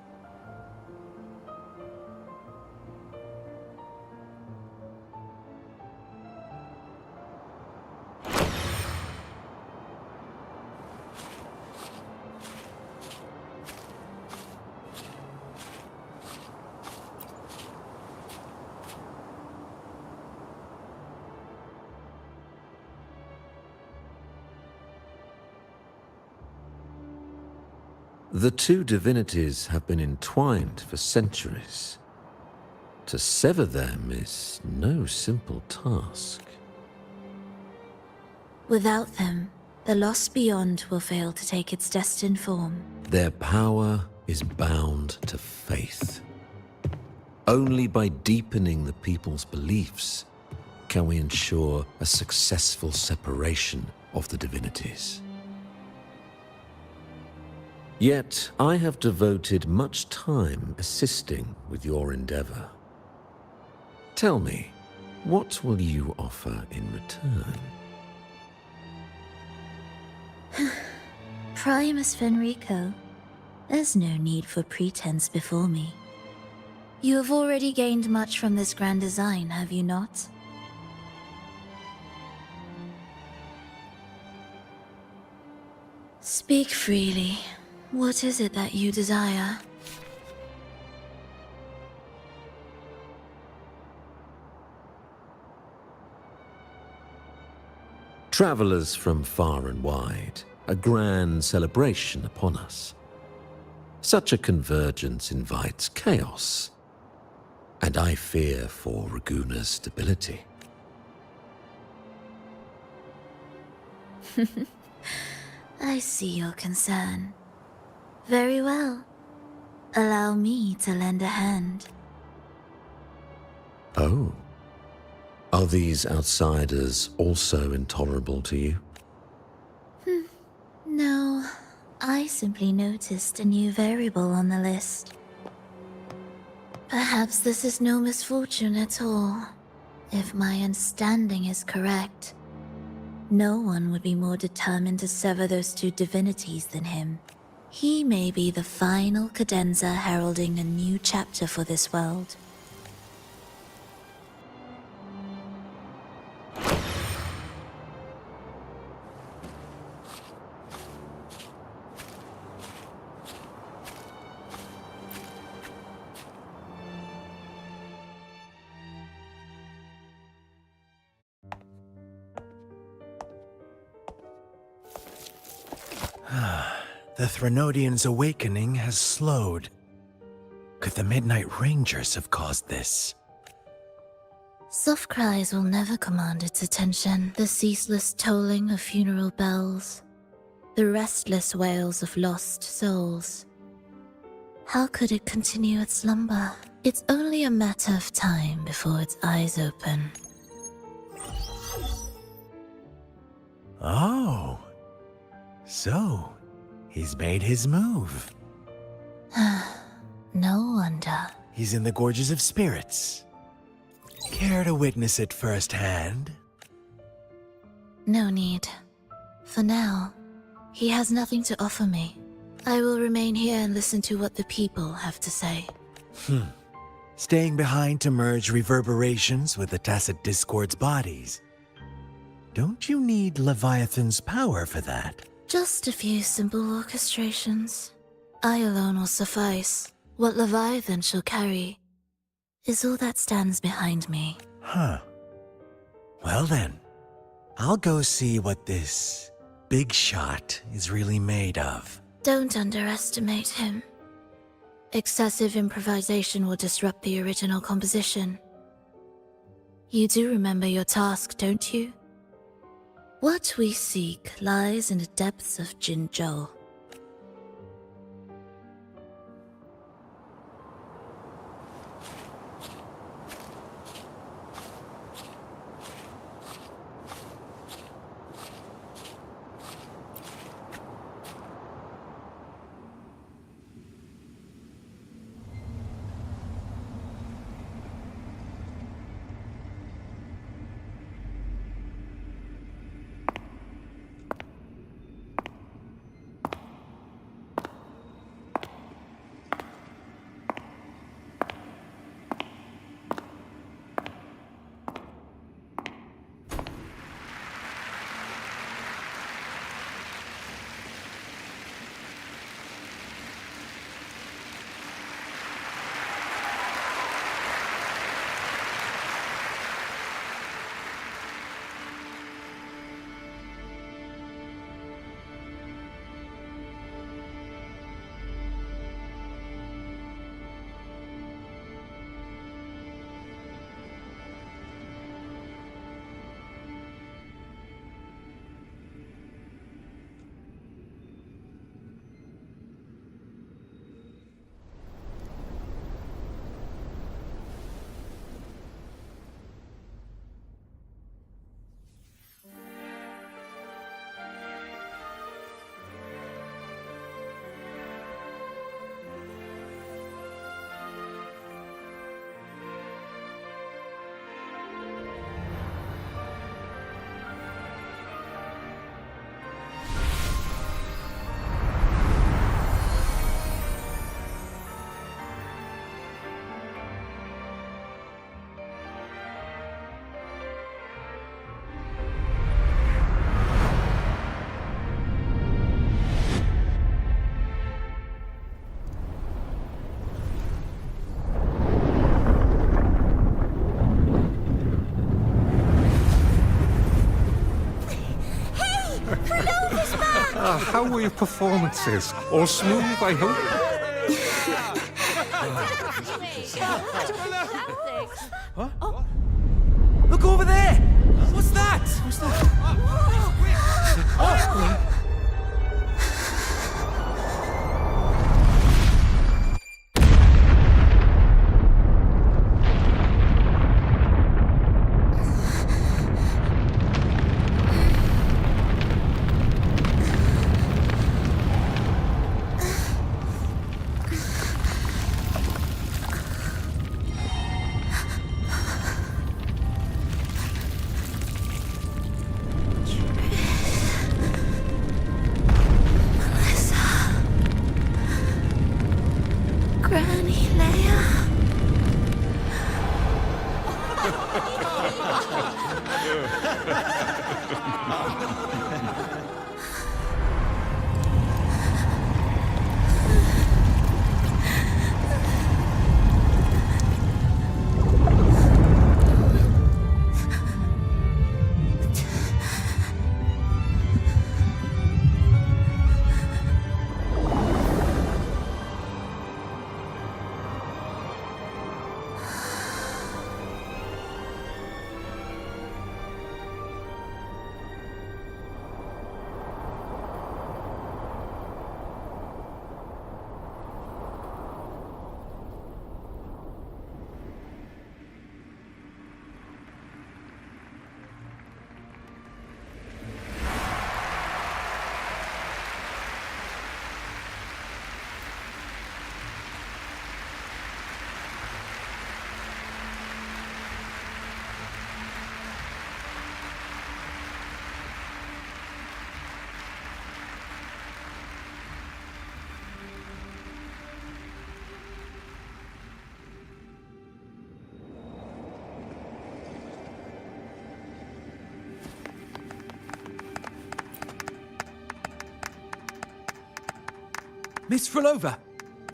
Speaker 17: The two divinities have been entwined for centuries. To sever them is no simple task.
Speaker 3: Without them, the lost beyond will fail to take its destined form.
Speaker 17: Their power is bound to faith. Only by deepening the people's beliefs can we ensure a successful separation of the divinities. Yet, I have devoted much time assisting with your endeavor. Tell me, what will you offer in return?
Speaker 3: Primus Fenrico, there's no need for pretense before me. You have already gained much from this grand design, have you not? Speak freely. What is it that you desire?
Speaker 17: Travelers from far and wide, a grand celebration upon us. Such a convergence invites chaos, and I fear for Raguna's stability.
Speaker 3: I see your concern. Very well. Allow me to lend a hand.
Speaker 17: Oh. Are these outsiders also intolerable to you?
Speaker 3: No, I simply noticed a new variable on the list. Perhaps this is no misfortune at all. If my understanding is correct, no one would be more determined to sever those two divinities than him. He may be the final cadenza heralding a new chapter for this world.
Speaker 21: The Threnodian's awakening has slowed. Could the Midnight Rangers have caused this?
Speaker 3: Soft cries will never command its attention. The ceaseless tolling of funeral bells. The restless wails of lost souls. How could it continue its slumber? It's only a matter of time before its eyes open.
Speaker 21: Oh. So, he's made his move.
Speaker 3: No wonder.
Speaker 21: He's in the Gorges of Spirits. Care to witness it firsthand?
Speaker 3: No need. For now, He has nothing to offer me. I will remain here and listen to what the people have to say.
Speaker 21: Staying behind to merge reverberations with the Tacit Discord's bodies. Don't you need Leviathan's power for that?
Speaker 3: Just a few simple orchestrations. I alone will suffice. What Leviathan shall carry is all that stands behind me.
Speaker 21: Huh. Well then, I'll go see what this big shot is really made of.
Speaker 3: Don't underestimate him. Excessive improvisation will disrupt the original composition. You do remember your task, don't you? What we seek lies in the depths of Jinzhou.
Speaker 4: How were your performances? All smooth, I hope?
Speaker 8: Huh? Look over there! What's that? What's that? Oh. Miss Frolova,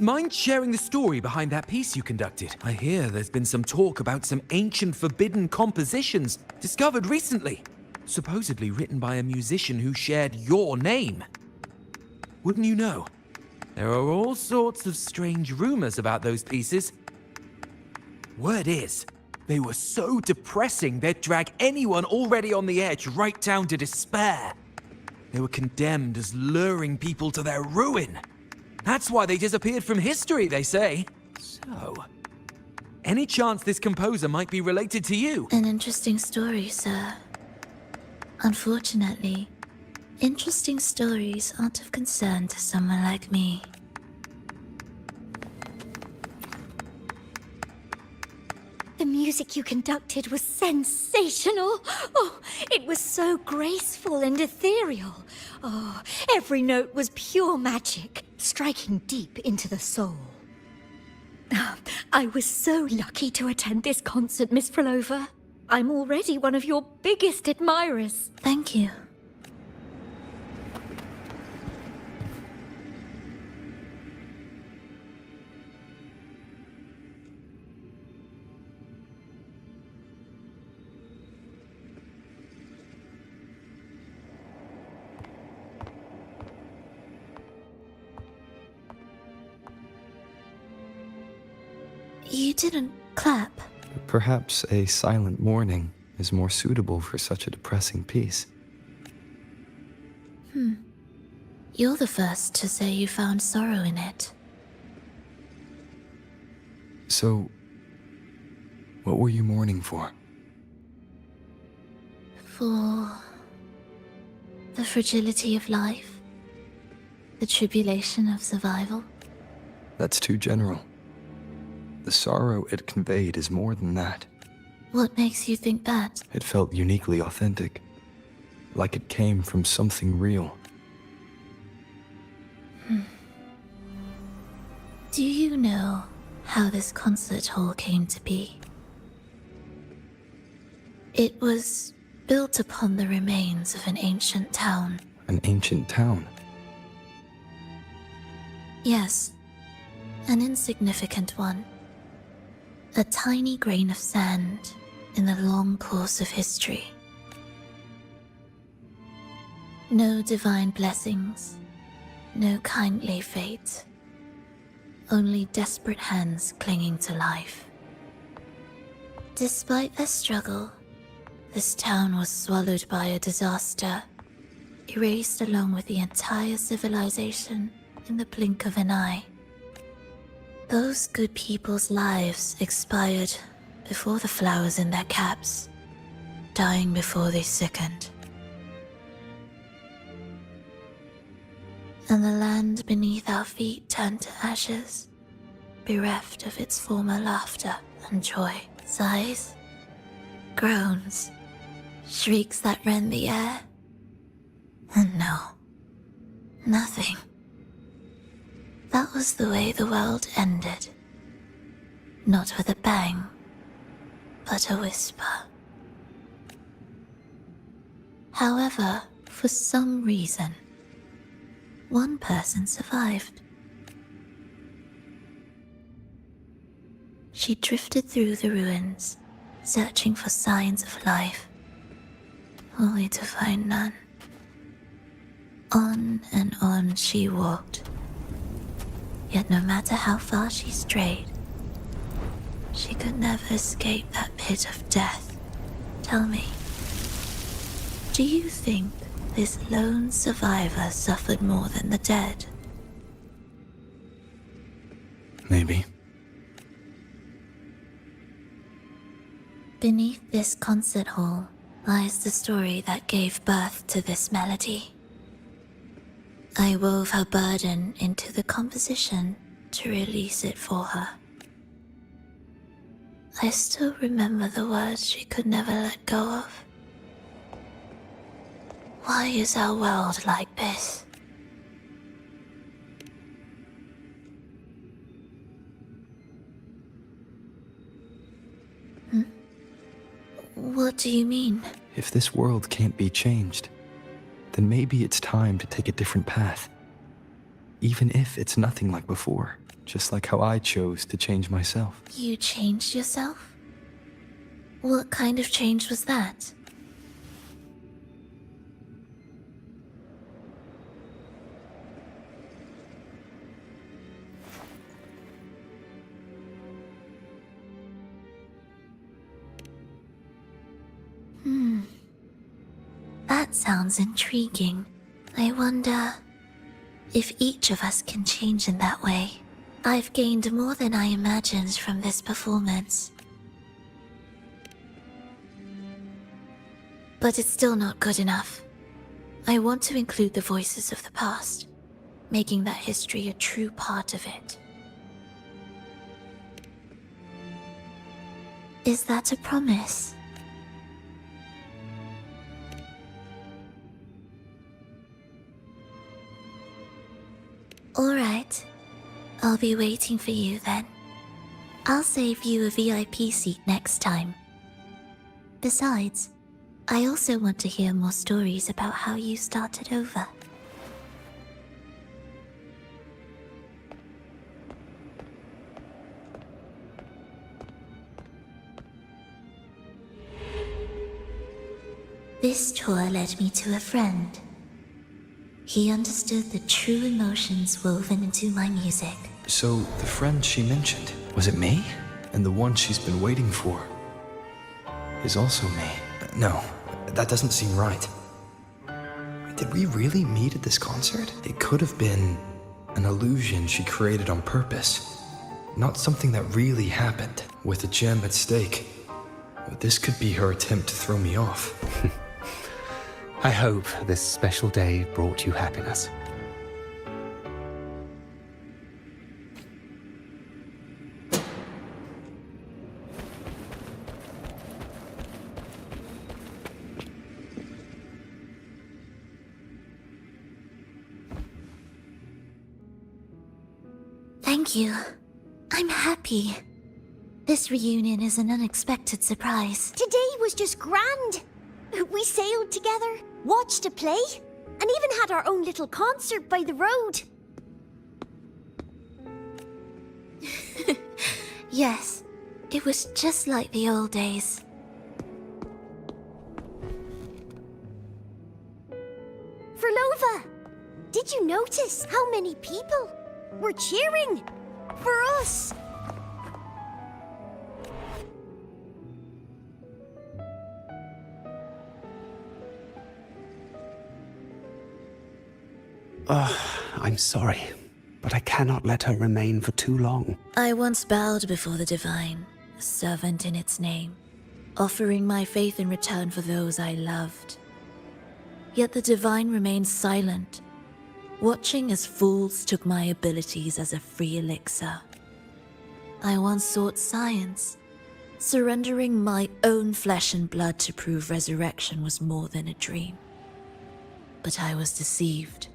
Speaker 8: mind sharing the story behind that piece you conducted? I hear there's been some talk about some ancient forbidden compositions discovered recently, supposedly written by a musician who shared your name. Wouldn't you know? There are all sorts of strange rumors about those pieces. Word is, they were so depressing they'd drag anyone already on the edge right down to despair. They were condemned as luring people to their ruin. That's why they disappeared from history, they say. So, any chance this composer might be related to you?
Speaker 3: An interesting story, sir. Unfortunately, interesting stories aren't of concern to someone like me.
Speaker 9: The music you conducted was sensational. Oh, it was so graceful and ethereal. Oh, every note was pure magic, striking deep into the soul. I was so lucky to attend this concert, Miss Frolova. I'm already one of your biggest admirers.
Speaker 3: Thank you. You didn't clap.
Speaker 1: Perhaps a silent mourning is more suitable for such a depressing piece.
Speaker 3: You're the first to say you found sorrow in it.
Speaker 1: So, what were you mourning for?
Speaker 3: For the fragility of life, the tribulation of survival.
Speaker 1: That's too general. The sorrow it conveyed is more than that.
Speaker 3: What makes you think that?
Speaker 1: It felt uniquely authentic, like it came from something real.
Speaker 3: Do you know how this concert hall came to be? It was built upon the remains of an ancient town.
Speaker 1: An ancient town?
Speaker 3: Yes, an insignificant one. A tiny grain of sand in the long course of history. No divine blessings, no kindly fate. Only desperate hands clinging to life. Despite their struggle, this town was swallowed by a disaster, erased along with the entire civilization in the blink of an eye. Those good people's lives expired before the flowers in their caps, dying before they sickened. And the land beneath our feet turned to ashes, bereft of its former laughter and joy. Sighs, groans, shrieks that rend the air. And no, nothing. That was the way the world ended. Not with a bang, but a whisper. However, for some reason, one person survived. She drifted through the ruins, searching for signs of life, only to find none. On and on she walked. Yet no matter how far she strayed, she could never escape that pit of death. Tell me, do you think this lone survivor suffered more than the dead?
Speaker 1: Maybe.
Speaker 3: Beneath this concert hall lies the story that gave birth to this melody. I wove her burden into the composition to release it for her. I still remember the words she could never let go of. Why is our world like this? What do you mean?
Speaker 1: If this world can't be changed, then maybe it's time to take a different path. even if it's nothing like before, just like how I chose to change myself.
Speaker 3: You changed yourself? What kind of change was that? That sounds intriguing. I wonder if each of us can change in that way. I've gained more than I imagined from this performance. But it's still not good enough. I want to include the voices of the past, making that history a true part of it. Is that a promise? All right. I'll be waiting for you then. I'll save you a VIP seat next time. Besides, I also want to hear more stories about how you started over. This tour led me to a friend. He understood the true emotions woven into my music.
Speaker 1: So, the friend she mentioned, was it me? And the one she's been waiting for is also me. No, that doesn't seem right. Did we really meet at this concert? It could have been an illusion she created on purpose. Not something that really happened, with a gem at stake. But this could be her attempt to throw me off.
Speaker 10: I hope this special day brought you happiness.
Speaker 3: Thank you. I'm happy. This reunion is an unexpected surprise.
Speaker 5: Today was just grand. We sailed together, watched a play, and even had our own little concert by the road.
Speaker 3: Yes, it was just like the old days.
Speaker 5: Verlova, did you notice how many people were cheering for us?
Speaker 10: I'm sorry, but I cannot let her remain for too long.
Speaker 3: I once bowed before the divine, a servant in its name, offering my faith in return for those I loved. Yet the divine remained silent, watching as fools took my abilities as a free elixir. I once sought science, surrendering my own flesh and blood to prove resurrection was more than a dream. But I was deceived,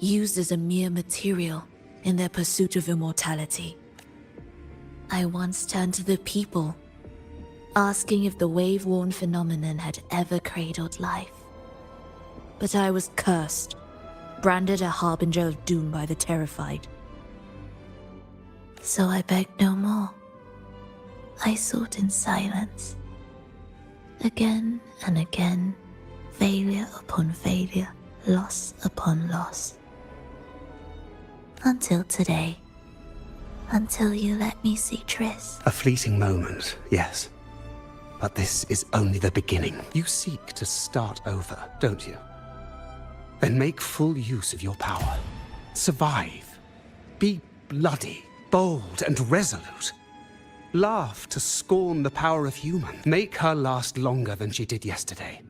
Speaker 3: used as a mere material in their pursuit of immortality. I once turned to the people, asking if the wave-worn phenomenon had ever cradled life. But I was cursed, branded a harbinger of doom by the terrified. So I begged no more. I sought in silence. Again and again, failure upon failure, loss upon loss. Until today. Until you let me see Triss.
Speaker 10: A fleeting moment, yes. But this is only the beginning. You seek to start over, don't you? Then make full use of your power. Survive. Be bloody, bold, and resolute. Laugh to scorn the power of human. Make her last longer than she did yesterday.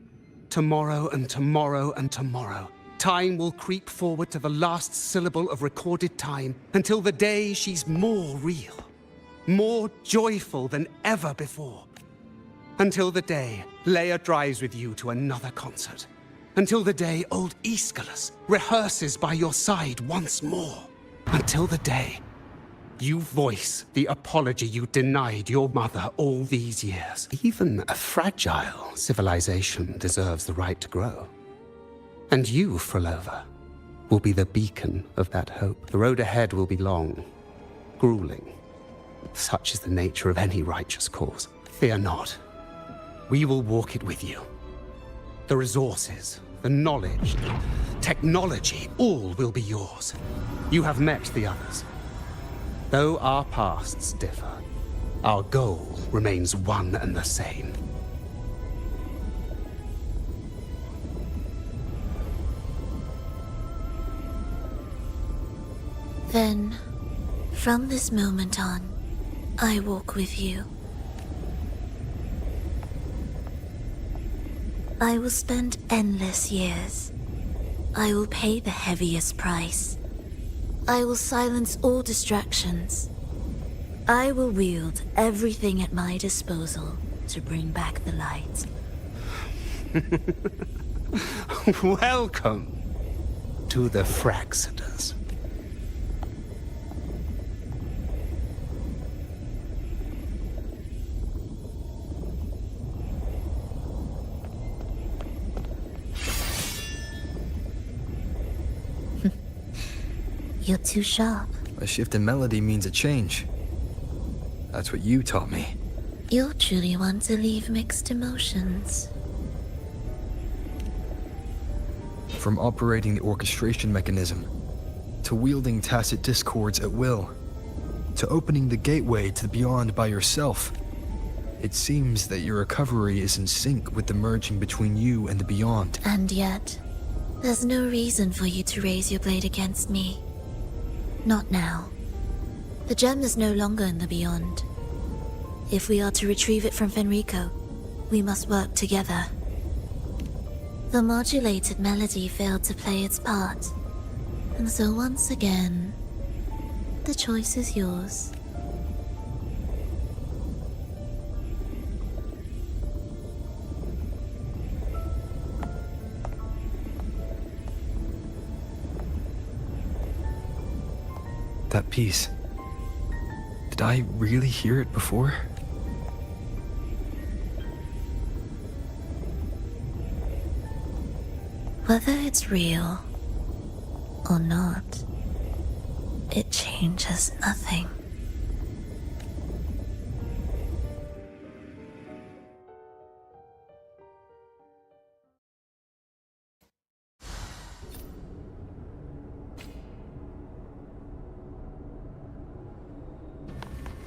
Speaker 10: Tomorrow and tomorrow and tomorrow. Time will creep forward to the last syllable of recorded time until the day she's more real, more joyful than ever before. Until the day Leia drives with you to another concert. Until the day old Aeschylus rehearses by your side once more. Until the day you voice the apology you denied your mother all these years. Even a fragile civilization deserves the right to grow. And you, Frolova, will be the beacon of that hope. The road ahead will be long, grueling. Such is the nature of any righteous cause. Fear not. We will walk it with you. The resources, the knowledge, technology, all will be yours. You have met the others. Though our pasts differ, our goal remains one and the same.
Speaker 3: Then, from this moment on, I walk with you. I will spend endless years. I will pay the heaviest price. I will silence all distractions. I will wield everything at my disposal to bring back the light.
Speaker 10: Welcome to the Fraxiters.
Speaker 3: You're too sharp.
Speaker 1: A shift in melody means a change. That's what you taught me.
Speaker 3: You're truly one to leave mixed emotions.
Speaker 1: From operating the orchestration mechanism, to wielding tacit discords at will, to opening the gateway to the beyond by yourself, it seems that your recovery is in sync with the merging between you and the beyond.
Speaker 3: And yet, there's no reason for you to raise your blade against me. Not now. The gem is no longer in the beyond. If we are to retrieve it from Fenrico, we must work together. The modulated melody failed to play its part, and so once again, the choice is yours.
Speaker 1: That piece. Did I really hear it before?
Speaker 3: Whether it's real or not, it changes nothing.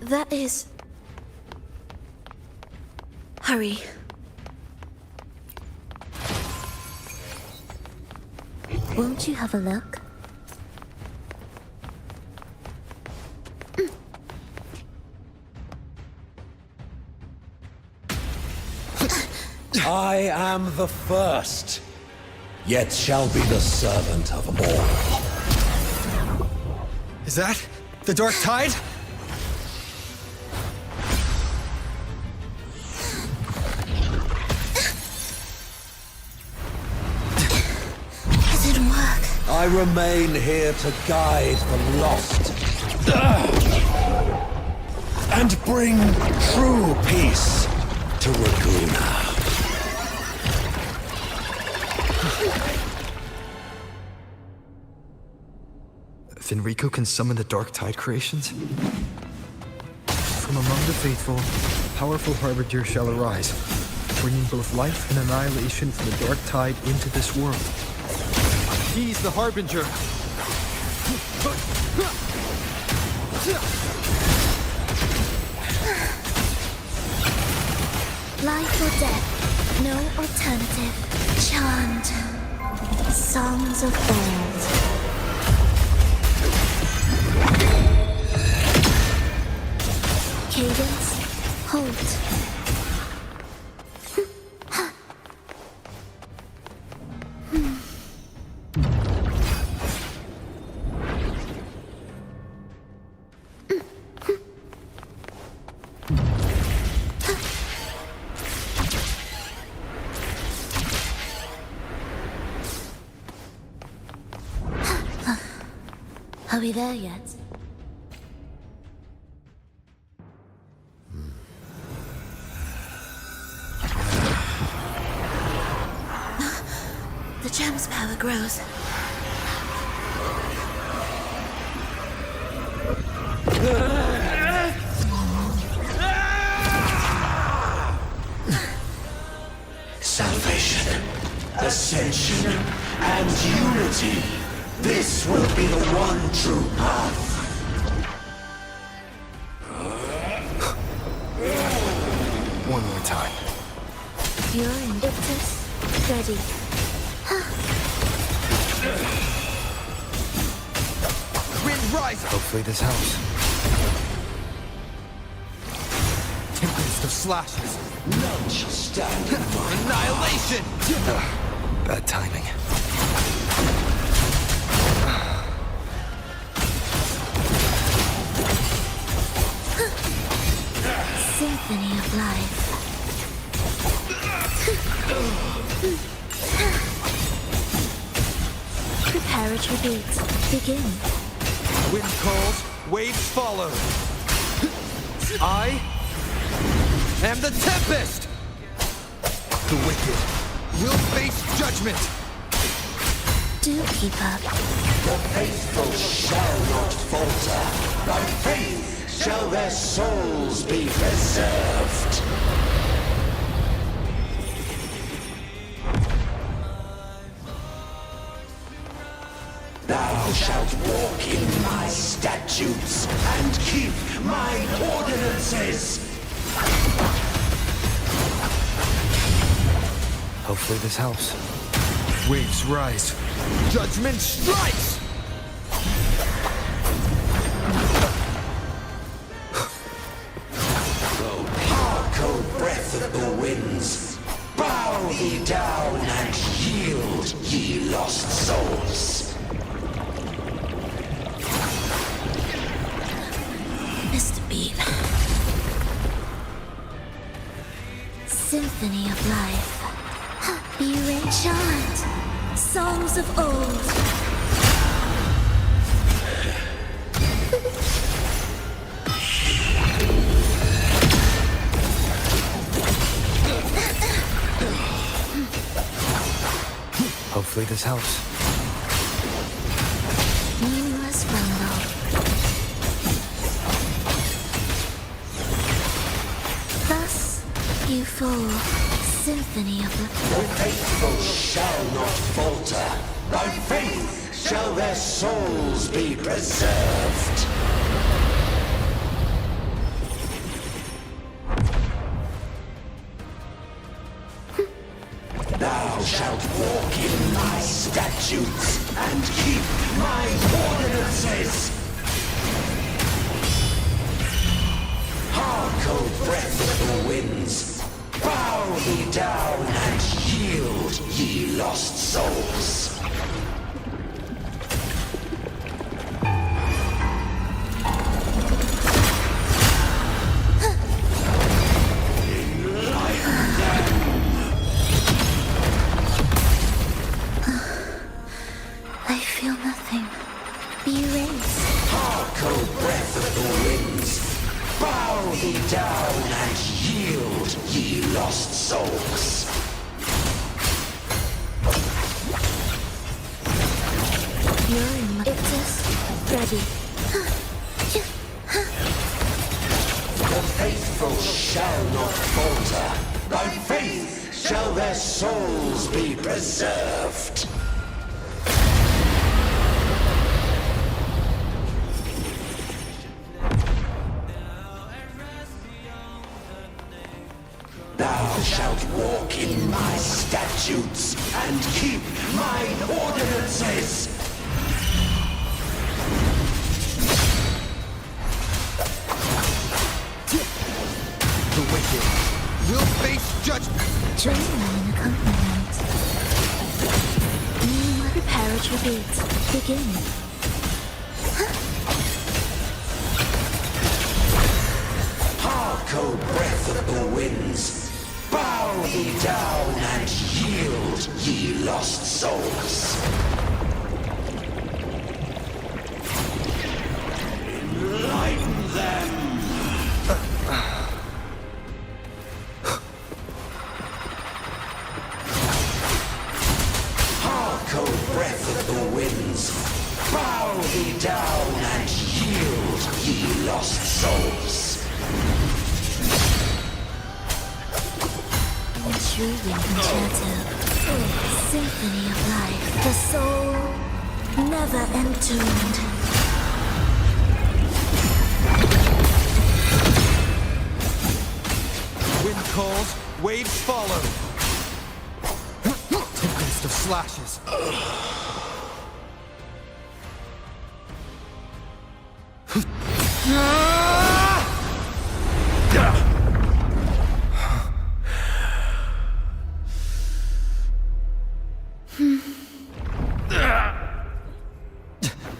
Speaker 3: That is... Hurry. Won't you have a look?
Speaker 12: I am the first, yet shall be the servant of all.
Speaker 1: Is that the Dark Tide?
Speaker 12: I remain here to guide the lost and bring true peace to Raguna.
Speaker 1: Fenrico can summon the Dark Tide creations? From among the faithful, a powerful harbinger shall arise, bringing both life and annihilation from the Dark Tide into this world. He's the Harbinger!
Speaker 3: Life or death, no alternative. Chant. Songs of old. Cadence, hold. Are we there yet? The gem's power grows.
Speaker 12: ascension and unity. This will be the one true path.
Speaker 1: One more time.
Speaker 3: You're Invictus. Ready.
Speaker 1: Wind rise! Hopefully this helps. Tempest of slashes.
Speaker 12: None shall stand in my
Speaker 1: Annihilation! Bad timing.
Speaker 3: Symphony of Life. Prepare a tribute. Begin.
Speaker 7: Wind calls, waves follow. I am the Tempest!
Speaker 1: The wicked will face judgment!
Speaker 3: Do keep up.
Speaker 12: The faithful shall not falter. By faith shall their souls be preserved. Thou shalt walk in my statutes and keep my ordinances.
Speaker 1: Hopefully this helps. Waves rise. Judgment strikes!
Speaker 12: Hark, O breath of the winds. Bow thee down and yield, ye lost souls.
Speaker 3: Mr. Bean. Symphony of Life. Be enchant. Songs of old.
Speaker 1: Hopefully this helps.
Speaker 3: Meaningless rumble. Thus you fall. Symphony of
Speaker 12: The faithful shall not falter. By faith shall their souls be preserved. Thou shalt walk in my statutes and keep my ordinances. Hark, O breath of the winds. Bow thee down and yield, ye lost souls.
Speaker 3: I feel nothing. Be erased.
Speaker 12: Hark, O breath of the winds. Bow thee down and yield, ye lost souls.
Speaker 3: You're in my ready.
Speaker 12: The faithful shall not falter. By faith shall their souls be preserved. Thou shalt walk in my statutes and keep my ordinances.
Speaker 1: The wicked will face judgment!
Speaker 3: Join them in accompaniment. Prepare a tribute. Begin.
Speaker 12: Hark, O breath of the winds. Bow thee down and yield, ye lost souls. Enlighten them. Hark, O breath of the winds. Bow thee down and yield, ye lost souls.
Speaker 3: Truly enchanted. Symphony of life, the soul never entombed.
Speaker 7: Wind calls, waves follow. Tempest of slashes.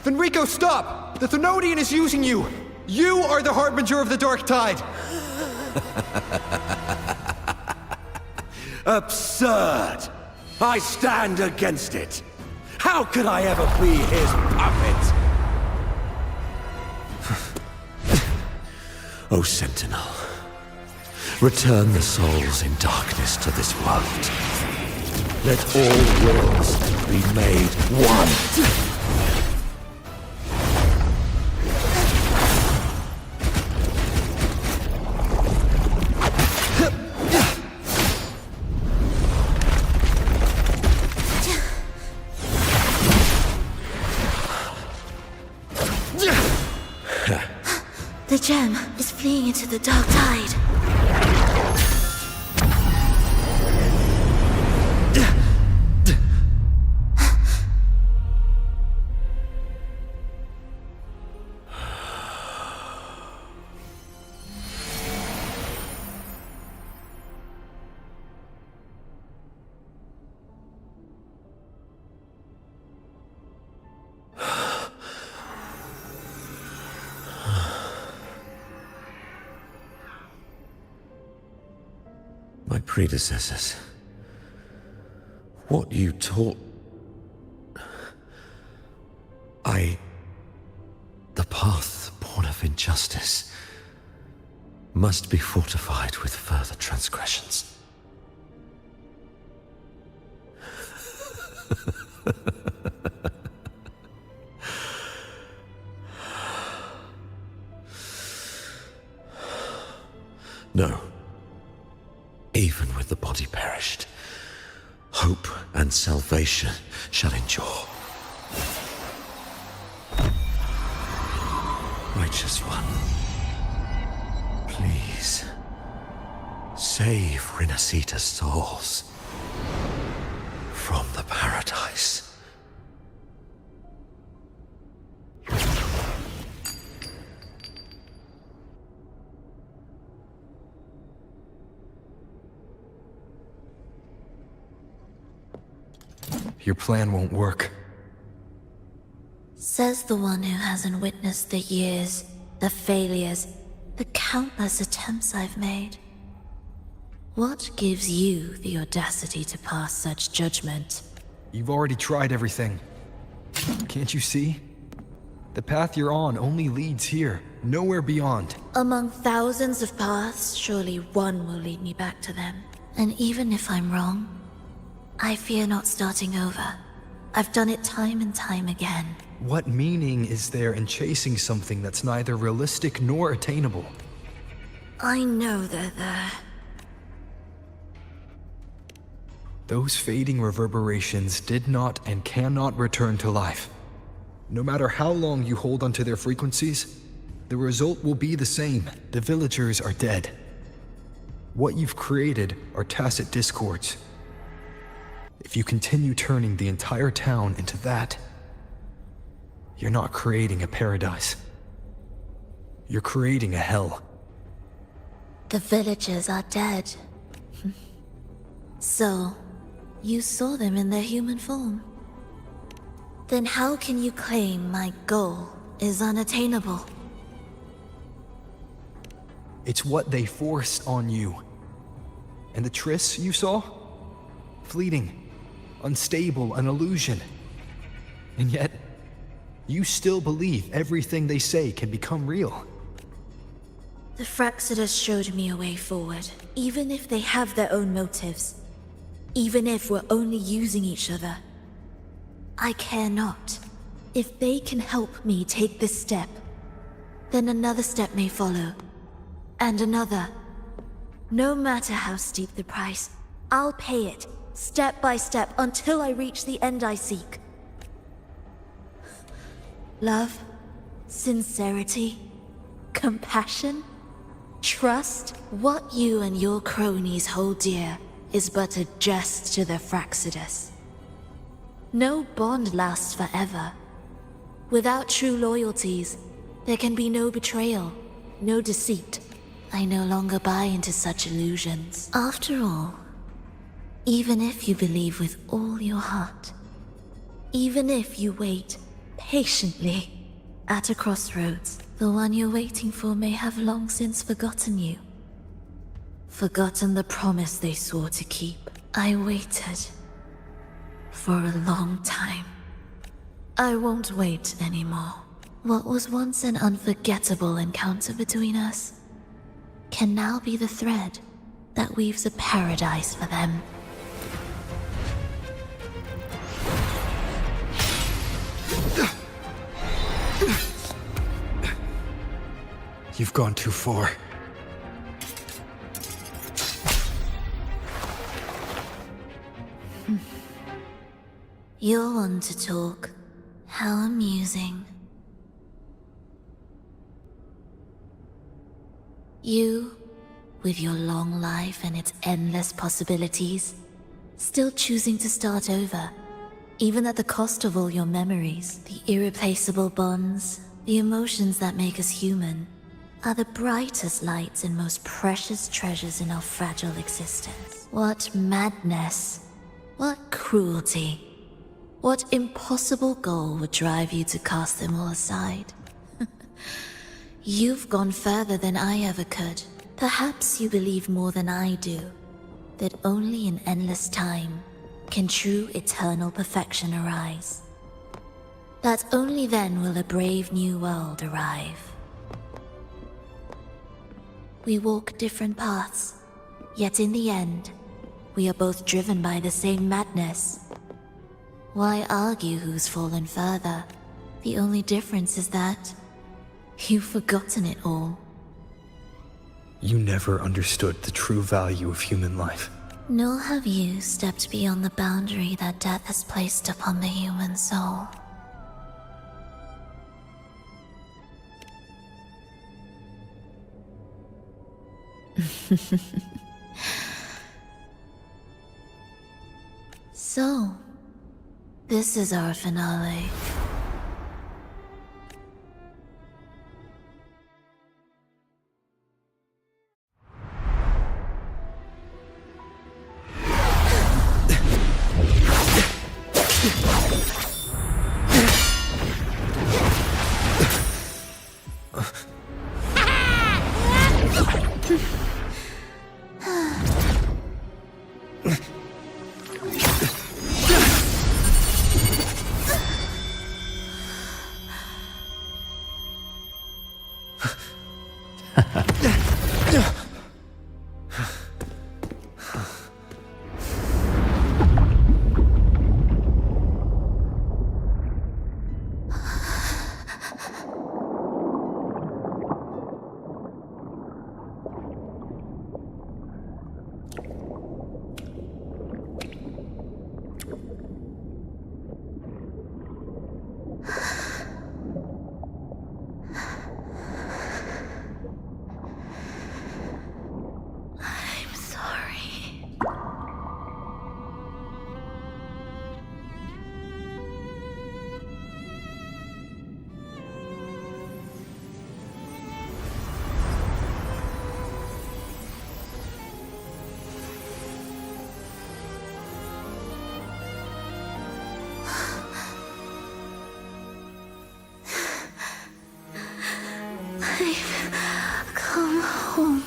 Speaker 7: Fenrico, stop! The Thenodian is using you! You are the harbinger of the Dark Tide!
Speaker 12: Absurd! I stand against it! How could I ever be his puppet? O Sentinel, return the souls in darkness to this world. Let all wills be made one.
Speaker 3: The gem is fleeing into the dark tide.
Speaker 12: My predecessors. What you taught... The path born of injustice must be fortified with further transgressions. No. Even with the body perished, hope and salvation shall endure. Righteous One, please, save Rinasita's souls from the paradise.
Speaker 1: Your plan won't work.
Speaker 3: Says the one who hasn't witnessed the years, the failures, the countless attempts I've made. What gives you the audacity to pass such judgment?
Speaker 1: You've already tried everything. Can't you see? The path you're on only leads here, nowhere beyond.
Speaker 3: Among thousands of paths, surely one will lead me back to them. And even if I'm wrong, I fear not starting over. I've done it time and time again.
Speaker 1: What meaning is there in chasing something that's neither realistic nor attainable?
Speaker 3: I know they're there.
Speaker 1: Those fading reverberations did not and cannot return to life. No matter how long you hold onto their frequencies, the result will be the same. The villagers are dead. What you've created are tacit discords. If you continue turning the entire town into that, you're not creating a paradise. You're creating a hell.
Speaker 3: The villagers are dead. So, you saw them in their human form. Then how can you claim my goal is unattainable?
Speaker 1: It's what they forced on you. And the Triss you saw? Fleeting. Unstable, an illusion. And yet, you still believe everything they say can become real.
Speaker 3: The Fraxidus showed me a way forward, even if they have their own motives. Even if we're only using each other. I care not. If they can help me take this step, then another step may follow. And another. No matter how steep the price, I'll pay it, step by step, until I reach the end I seek. Love, sincerity, compassion, trust. What you and your cronies hold dear is but a jest to the Fraxidus. No bond lasts forever. Without true loyalties, there can be no betrayal, no deceit. I no longer buy into such illusions. After all, even if you believe with all your heart, even if you wait patiently at a crossroads, the one you're waiting for may have long since forgotten you. Forgotten the promise they swore to keep. I waited for a long time. I won't wait anymore. What was once an unforgettable encounter between us can now be the thread that weaves a paradise for them.
Speaker 7: You've gone too far.
Speaker 3: You're one to talk. How amusing. You, with your long life and its endless possibilities, still choosing to start over, even at the cost of all your memories. The irreplaceable bonds, the emotions that make us human, are the brightest lights and most precious treasures in our fragile existence. What madness, what cruelty, what impossible goal would drive you to cast them all aside? You've gone further than I ever could. Perhaps you believe more than I do, that only in endless time can true eternal perfection arise. That only then will a brave new world arrive. We walk different paths, yet in the end, we are both driven by the same madness. Why argue who's fallen further? The only difference is that you've forgotten it all.
Speaker 1: You never understood the true value of human life.
Speaker 3: Nor have you stepped beyond the boundary that death has placed upon the human soul. So, this is our finale. I've come home.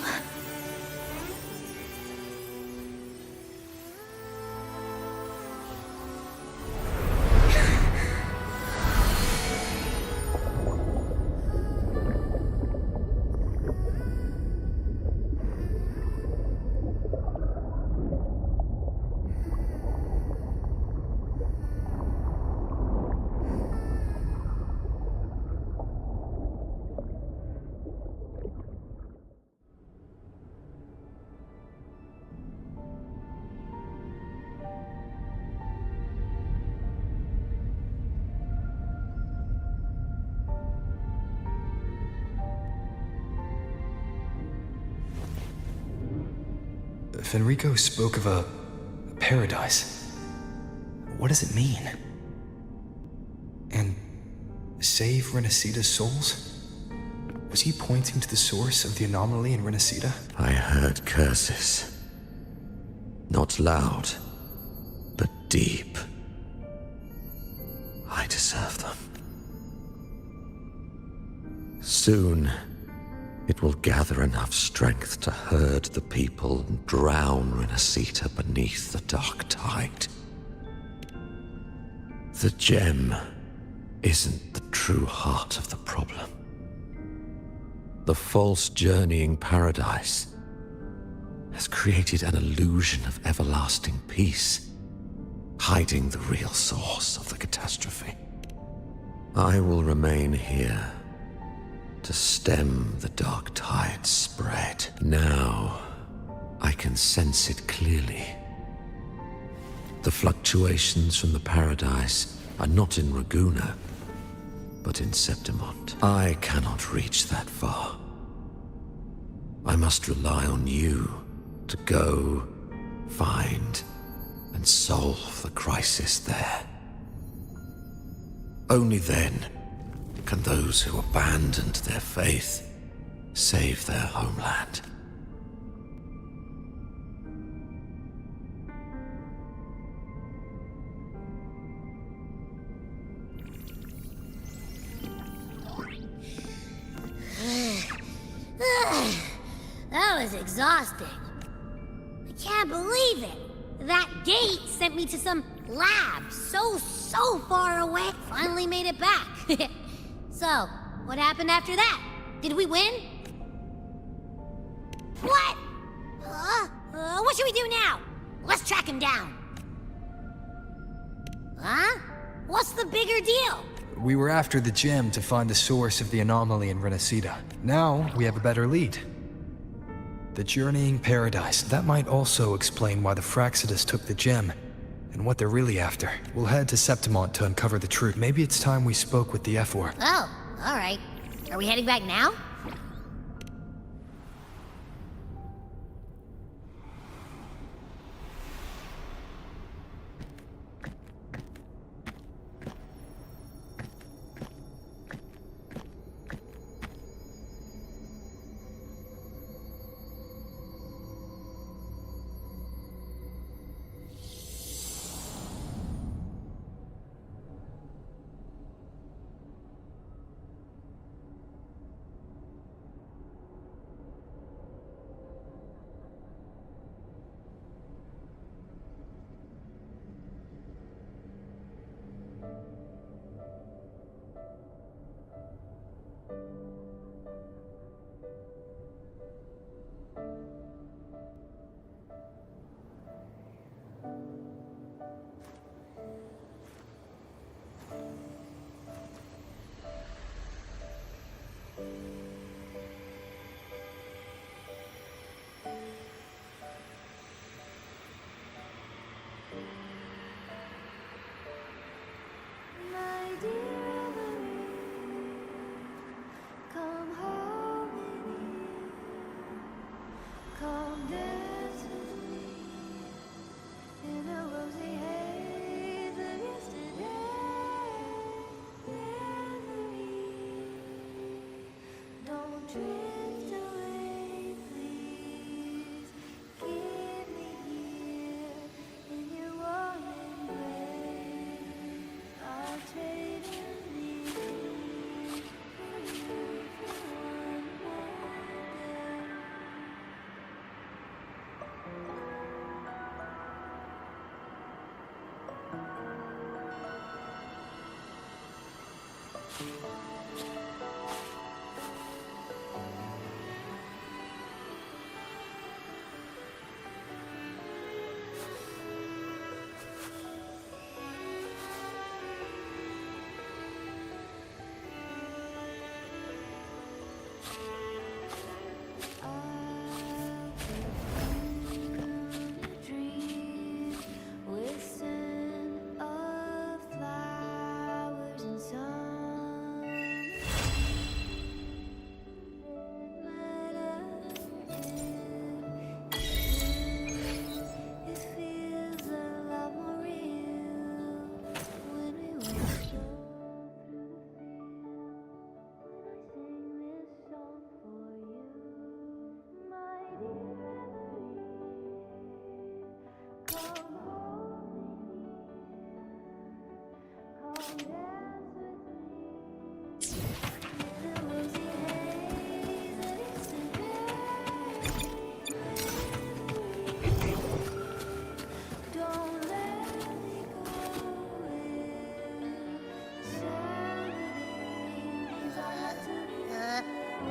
Speaker 1: Fenrico spoke of a paradise. What does it mean? And save Renacita's souls? Was he pointing to the source of the anomaly in Renacita?
Speaker 12: I heard curses. Not loud, but deep. I deserve them. Soon, it will gather enough strength to herd the people and drown Renacita beneath the dark tide. The gem isn't the true heart of the problem. The false journeying paradise has created an illusion of everlasting peace, hiding the real source of the catastrophe. I will remain here to stem the dark tide's spread. Now, I can sense it clearly. The fluctuations from the paradise are not in Raguna, but in Septimont. I cannot reach that far. I must rely on you to go, find, and solve the crisis there. Only then can those who abandoned their faith save their homeland.
Speaker 13: That was exhausting. I can't believe it. That gate sent me to some lab so far away. Finally made it back. So, what happened after that? Did we win? What? What should we do now? Let's track him down. Huh? What's the bigger deal?
Speaker 1: We were after the gem to find the source of the anomaly in Renacita. Now, we have a better lead. The journeying paradise. That might also explain why the Fraxidus took the gem, and what they're really after. We'll head to Septimont to uncover the truth. Maybe it's time we spoke with the F-War.
Speaker 13: Oh, alright. Are we heading back now?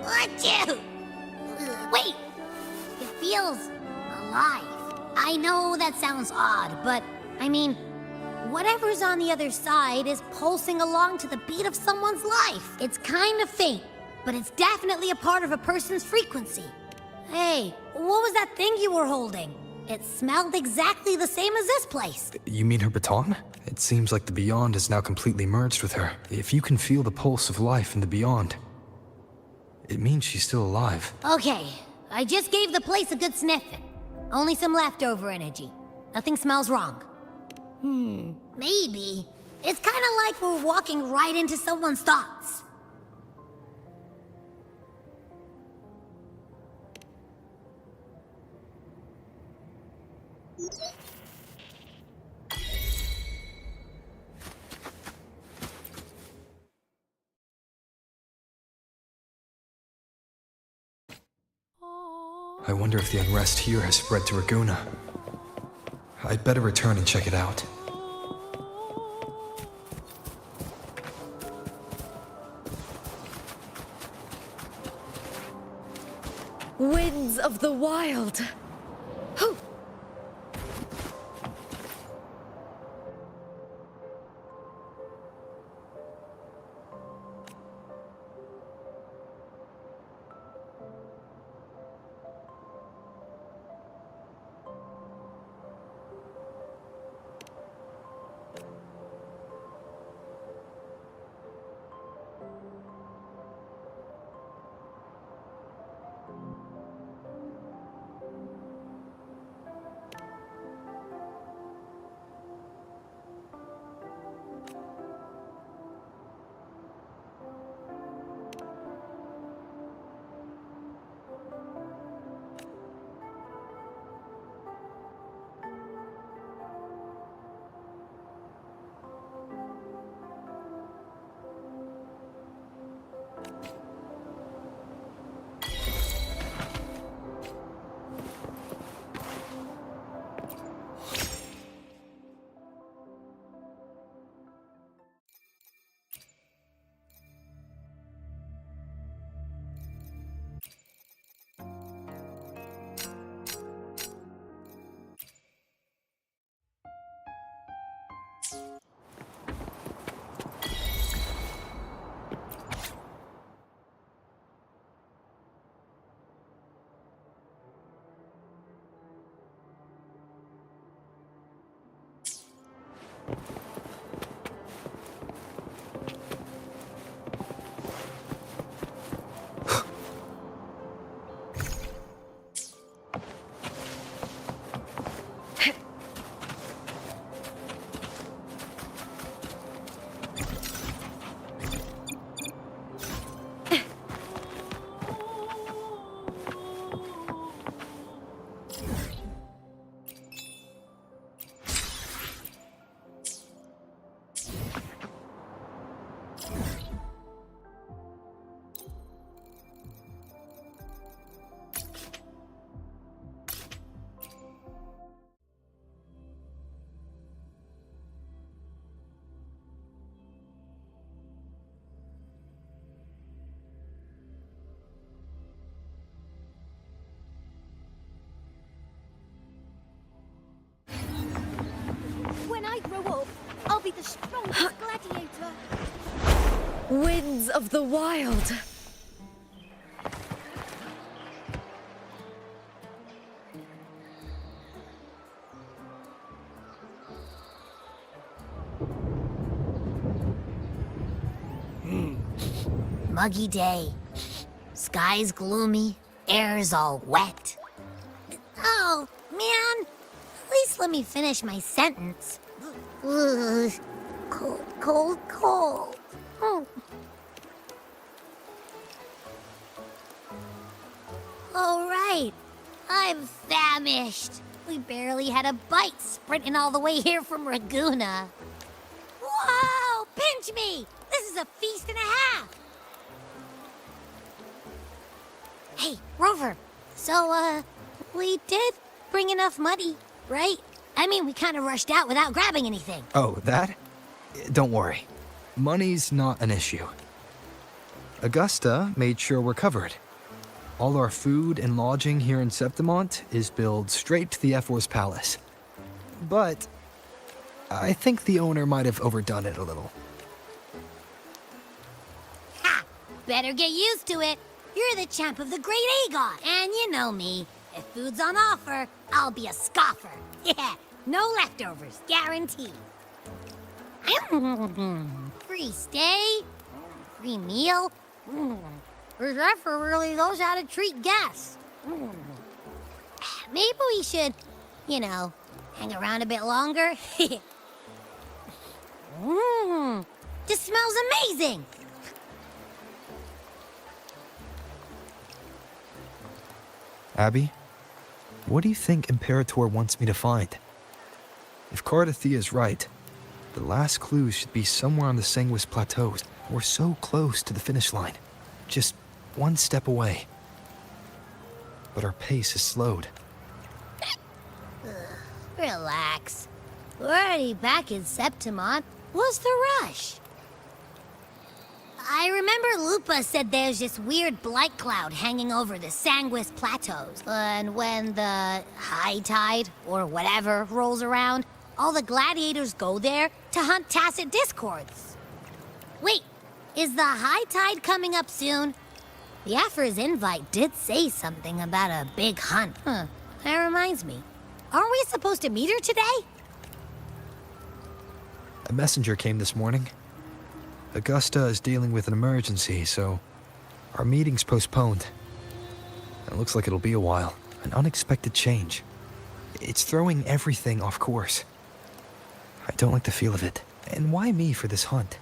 Speaker 13: Achoo! Wait! It feels alive. I know that sounds odd, but I mean, whatever's on the other side is pulsing along to the beat of someone's life. It's kind of faint, but it's definitely a part of a person's frequency. Hey, what was that thing you were holding? It smelled exactly the same as this place.
Speaker 1: You mean her baton? It seems like the beyond is now completely merged with her. If you can feel the pulse of life in the beyond, it means she's still alive.
Speaker 13: Okay, I just gave the place a good sniffing. Only some leftover energy. Nothing smells wrong. Maybe. It's kind of like we're walking right into someone's thoughts.
Speaker 1: I wonder if the unrest here has spread to Raguna. I'd better return and check it out.
Speaker 2: Winds of the wild. Hoo!
Speaker 9: When I grow up, I'll be the strongest gladiator.
Speaker 2: Winds of the wild.
Speaker 13: Muggy day. Sky's gloomy, air's all wet. Oh, man. At least let me finish my sentence. Ugh. Cold, cold, cold. Oh. All right. I'm famished. We barely had a bite sprinting all the way here from Raguna. Whoa! Pinch me! This is a feast and a half! Hey, Rover. So, we did bring enough money, right? I mean, we kind of rushed out without grabbing anything.
Speaker 1: Oh, that? Don't worry. Money's not an issue. Augusta made sure we're covered. All our food and lodging here in Septimont is billed straight to the F4's palace. But I think the owner might have overdone it a little.
Speaker 13: Ha! Better get used to it. You're the champ of the Great Aegon. And you know me. If food's on offer, I'll be a scoffer. Yeah, no leftovers, guaranteed. Free stay, free meal. This effort really knows how to treat guests. Maybe we should, hang around a bit longer. This smells amazing.
Speaker 1: Abby, what do you think Imperator wants me to find? If Cardathea's right, the last clues should be somewhere on the Sanguis Plateaus. We're so close to the finish line. Just one step away. But our pace is slowed.
Speaker 13: Relax. We're already back in Septimont. What's the rush? I remember Lupa said there's this weird blight cloud hanging over the Sanguis Plateaus. And when the high tide, or whatever, rolls around, all the gladiators go there to hunt tacit discords. Wait, is the high tide coming up soon? The Afr's invite did say something about a big hunt. That reminds me. Aren't we supposed to meet her today?
Speaker 1: A messenger came this morning. Augusta is dealing with an emergency, so our meeting's postponed. It looks like it'll be a while. An unexpected change. It's throwing everything off course. I don't like the feel of it. And why me for this hunt?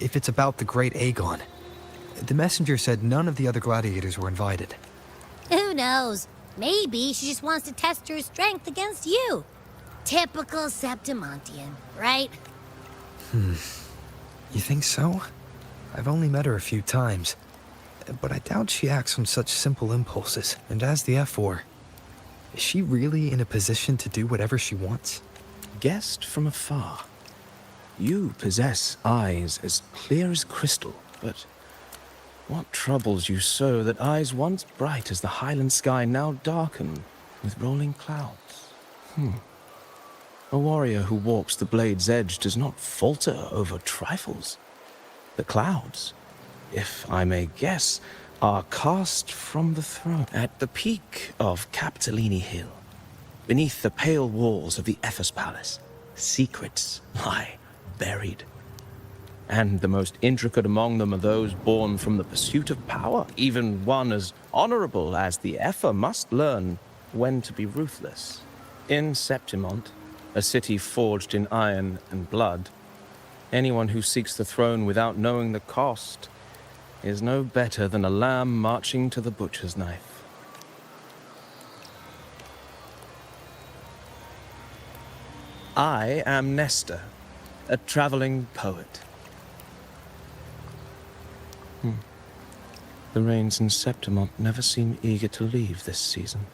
Speaker 1: If it's about the Great Aegon. The messenger said none of the other gladiators were invited.
Speaker 13: Who knows? Maybe she just wants to test her strength against you. Typical Septimontian, right?
Speaker 1: You think so? I've only met her a few times, but I doubt she acts on such simple impulses. And as the F4, is she really in a position to do whatever she wants?
Speaker 20: Guessed from afar. You possess eyes as clear as crystal, but what troubles you so that eyes once bright as the highland sky now darken with rolling clouds? A warrior who walks the blade's edge does not falter over trifles. The clouds, if I may guess, are cast from the throne at the peak of Capitolini Hill. Beneath the pale walls of the Ephes Palace, secrets lie buried. And the most intricate among them are those born from the pursuit of power. Even one as honorable as the Epher must learn when to be ruthless. In Septimont, a city forged in iron and blood, anyone who seeks the throne without knowing the cost is no better than a lamb marching to the butcher's knife. I am Nestor, a traveling poet. The rains in Septimont never seem eager to leave this season.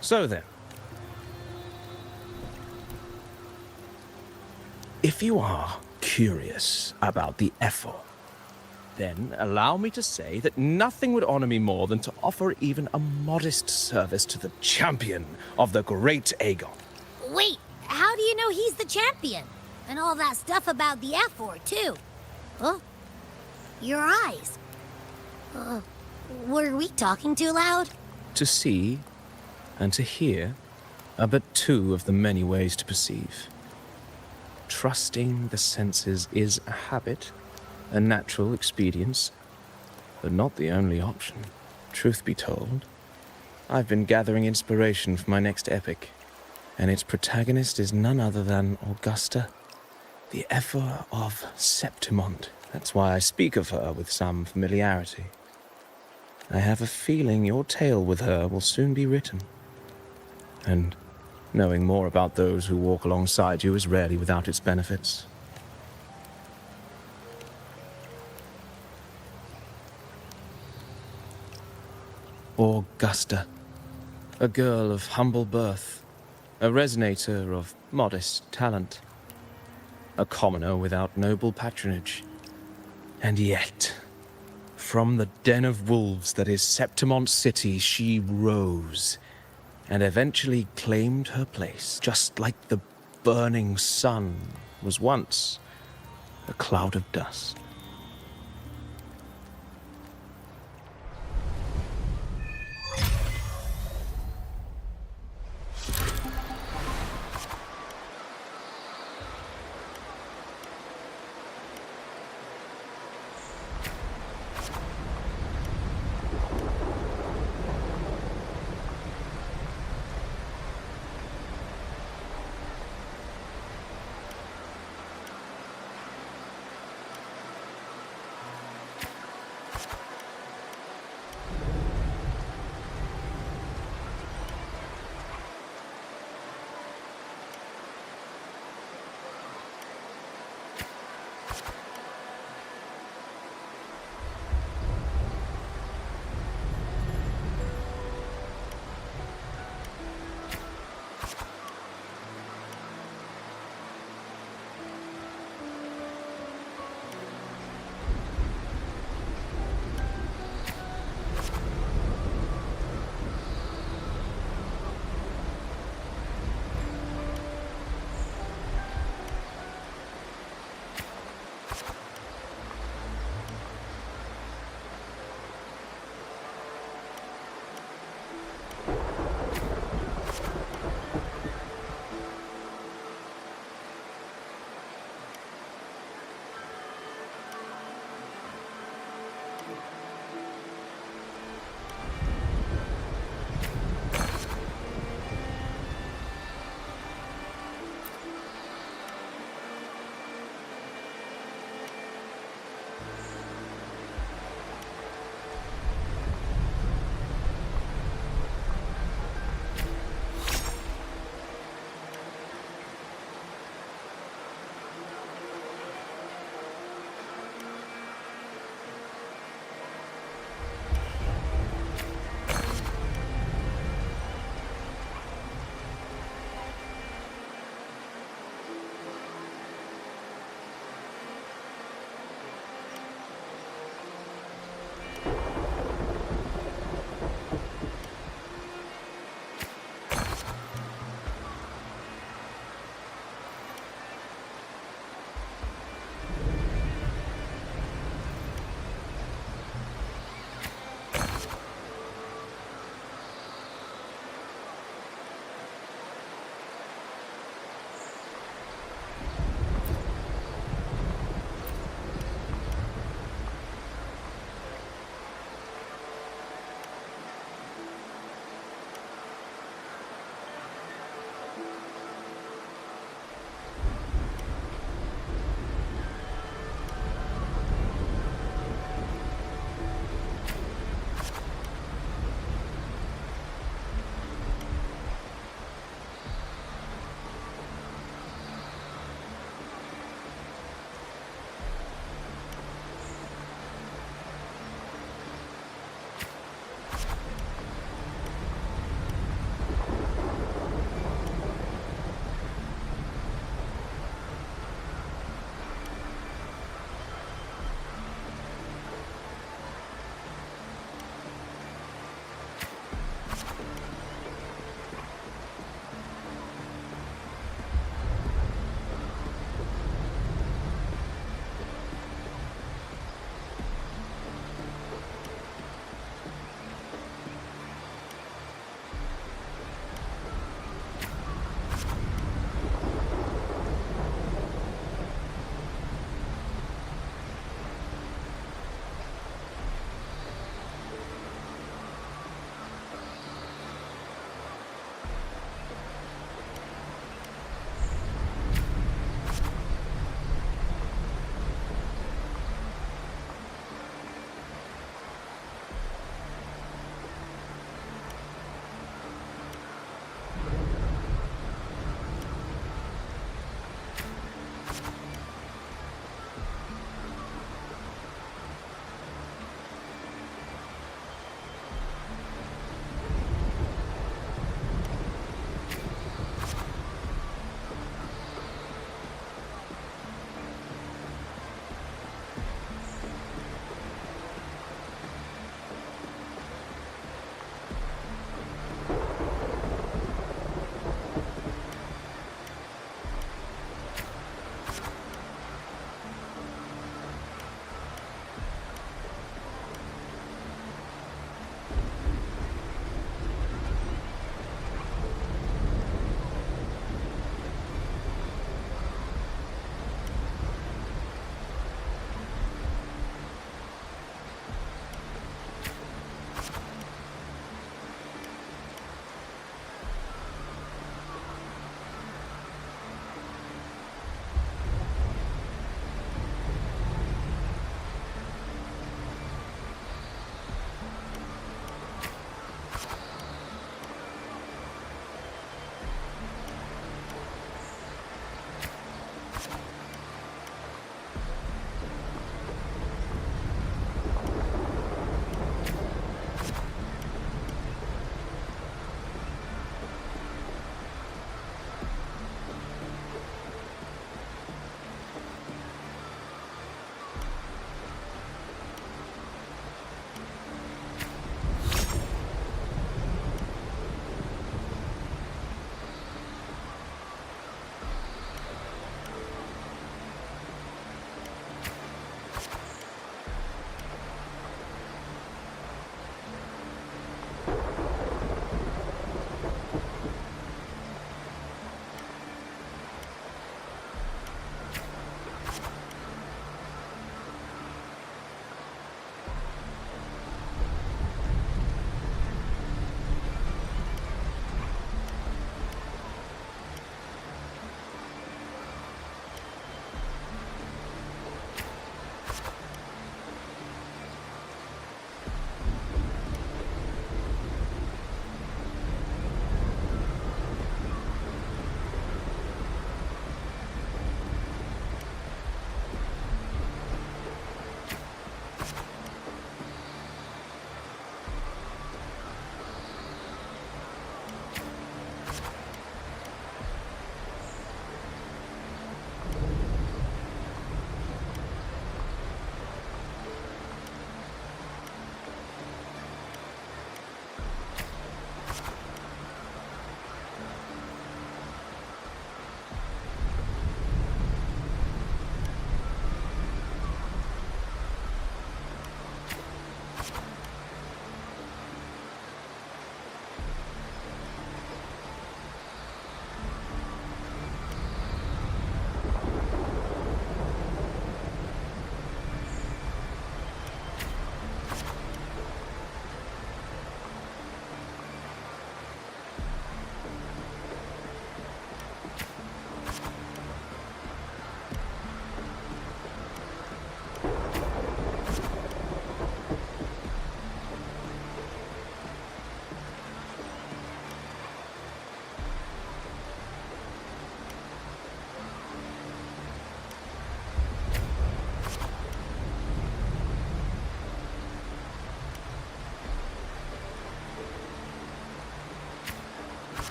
Speaker 20: So then, if you are curious about the Epher, then allow me to say that nothing would honor me more than to offer even a modest service to the champion of the Great Aegon.
Speaker 13: Wait, how do you know he's the champion? And all that stuff about the F4, too? Huh? Your eyes. Were we talking too loud?
Speaker 20: To see and to hear are but two of the many ways to perceive. Trusting the senses is a habit, a natural expedience, but not the only option. Truth be told, I've been gathering inspiration for my next epic, and its protagonist is none other than Augusta, the Epher of Septimont. That's why I speak of her with some familiarity. I have a feeling your tale with her will soon be written. And knowing more about those who walk alongside you is rarely without its benefits. Augusta, a girl of humble birth, a resonator of modest talent, a commoner without noble patronage, and yet from the den of wolves that is Septimont City, she rose and eventually claimed her place, just like the burning sun was once a cloud of dust.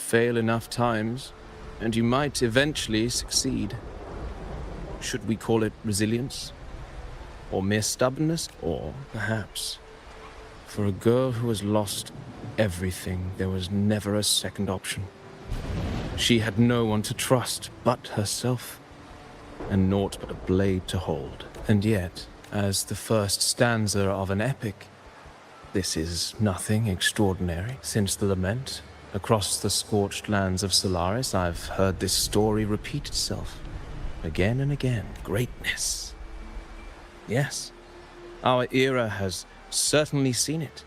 Speaker 20: fail enough times, and you might eventually succeed. Should we call it resilience? Or mere stubbornness? Or perhaps, for a girl who has lost everything, there was never a second option. She had no one to trust but herself, and naught but a blade to hold. And yet, as the first stanza of an epic, this is nothing extraordinary. Since the lament, across the scorched lands of Solaris, I've heard this story repeat itself, again and again. Greatness. Yes, our era has certainly seen it.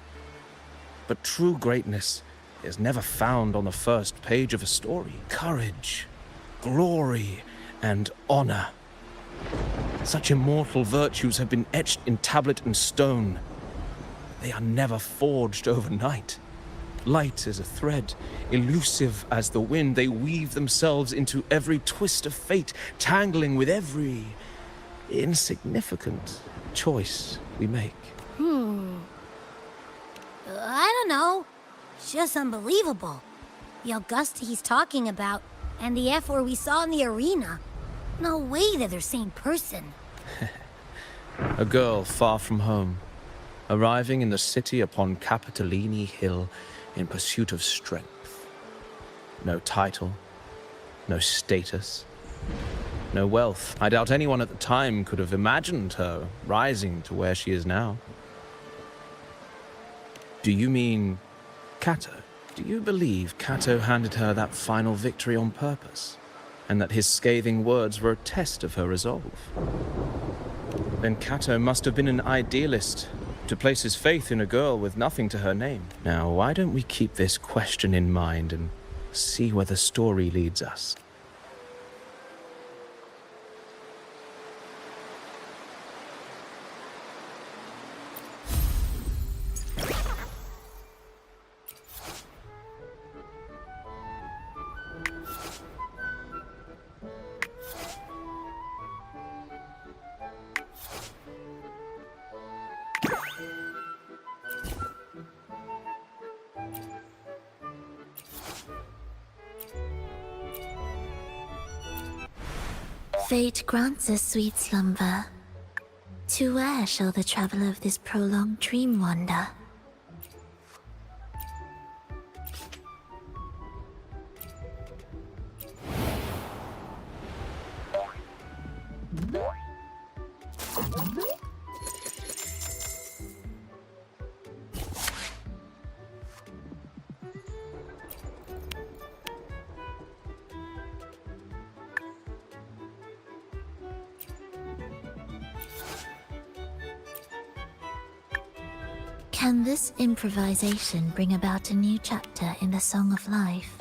Speaker 20: But true greatness is never found on the first page of a story. Courage, glory, and honor. Such immortal virtues have been etched in tablet and stone. They are never forged overnight. Light as a thread, elusive as the wind, they weave themselves into every twist of fate, tangling with every insignificant choice we make.
Speaker 13: I don't know. It's just unbelievable. The Augusta he's talking about, and the F-word we saw in the arena. No way they're the same person.
Speaker 20: A girl far from home, arriving in the city upon Capitolini Hill in pursuit of strength. No title, no status, no wealth. I doubt anyone at the time could have imagined her rising to where she is now. Do you mean Kato? Do you believe Kato handed her that final victory on purpose, and that his scathing words were a test of her resolve? Then Kato must have been an idealist to place his faith in a girl with nothing to her name. Now, why don't we keep this question in mind and see where the story leads us?
Speaker 3: Fate grants us sweet slumber. To where shall the traveler of this prolonged dream wander? Can this improvisation bring about a new chapter in the Song of Life?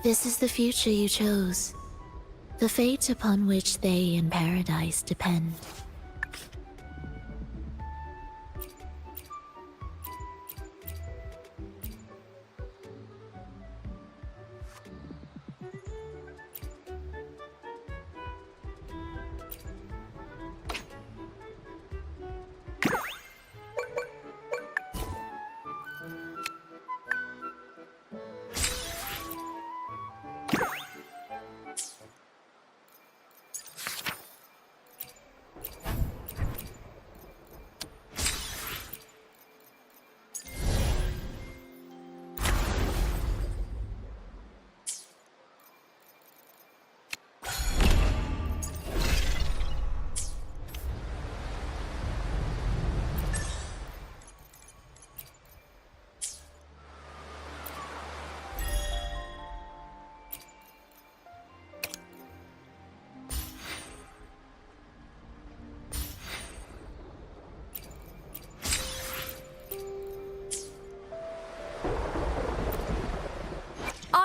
Speaker 3: This is the future you chose, the fate upon which they in paradise depend.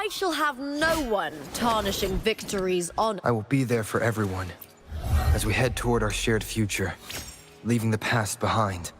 Speaker 11: shall have no one tarnishing victories on.
Speaker 1: I will be there for everyone as we head toward our shared future, leaving the past behind.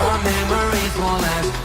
Speaker 18: Our memories will last.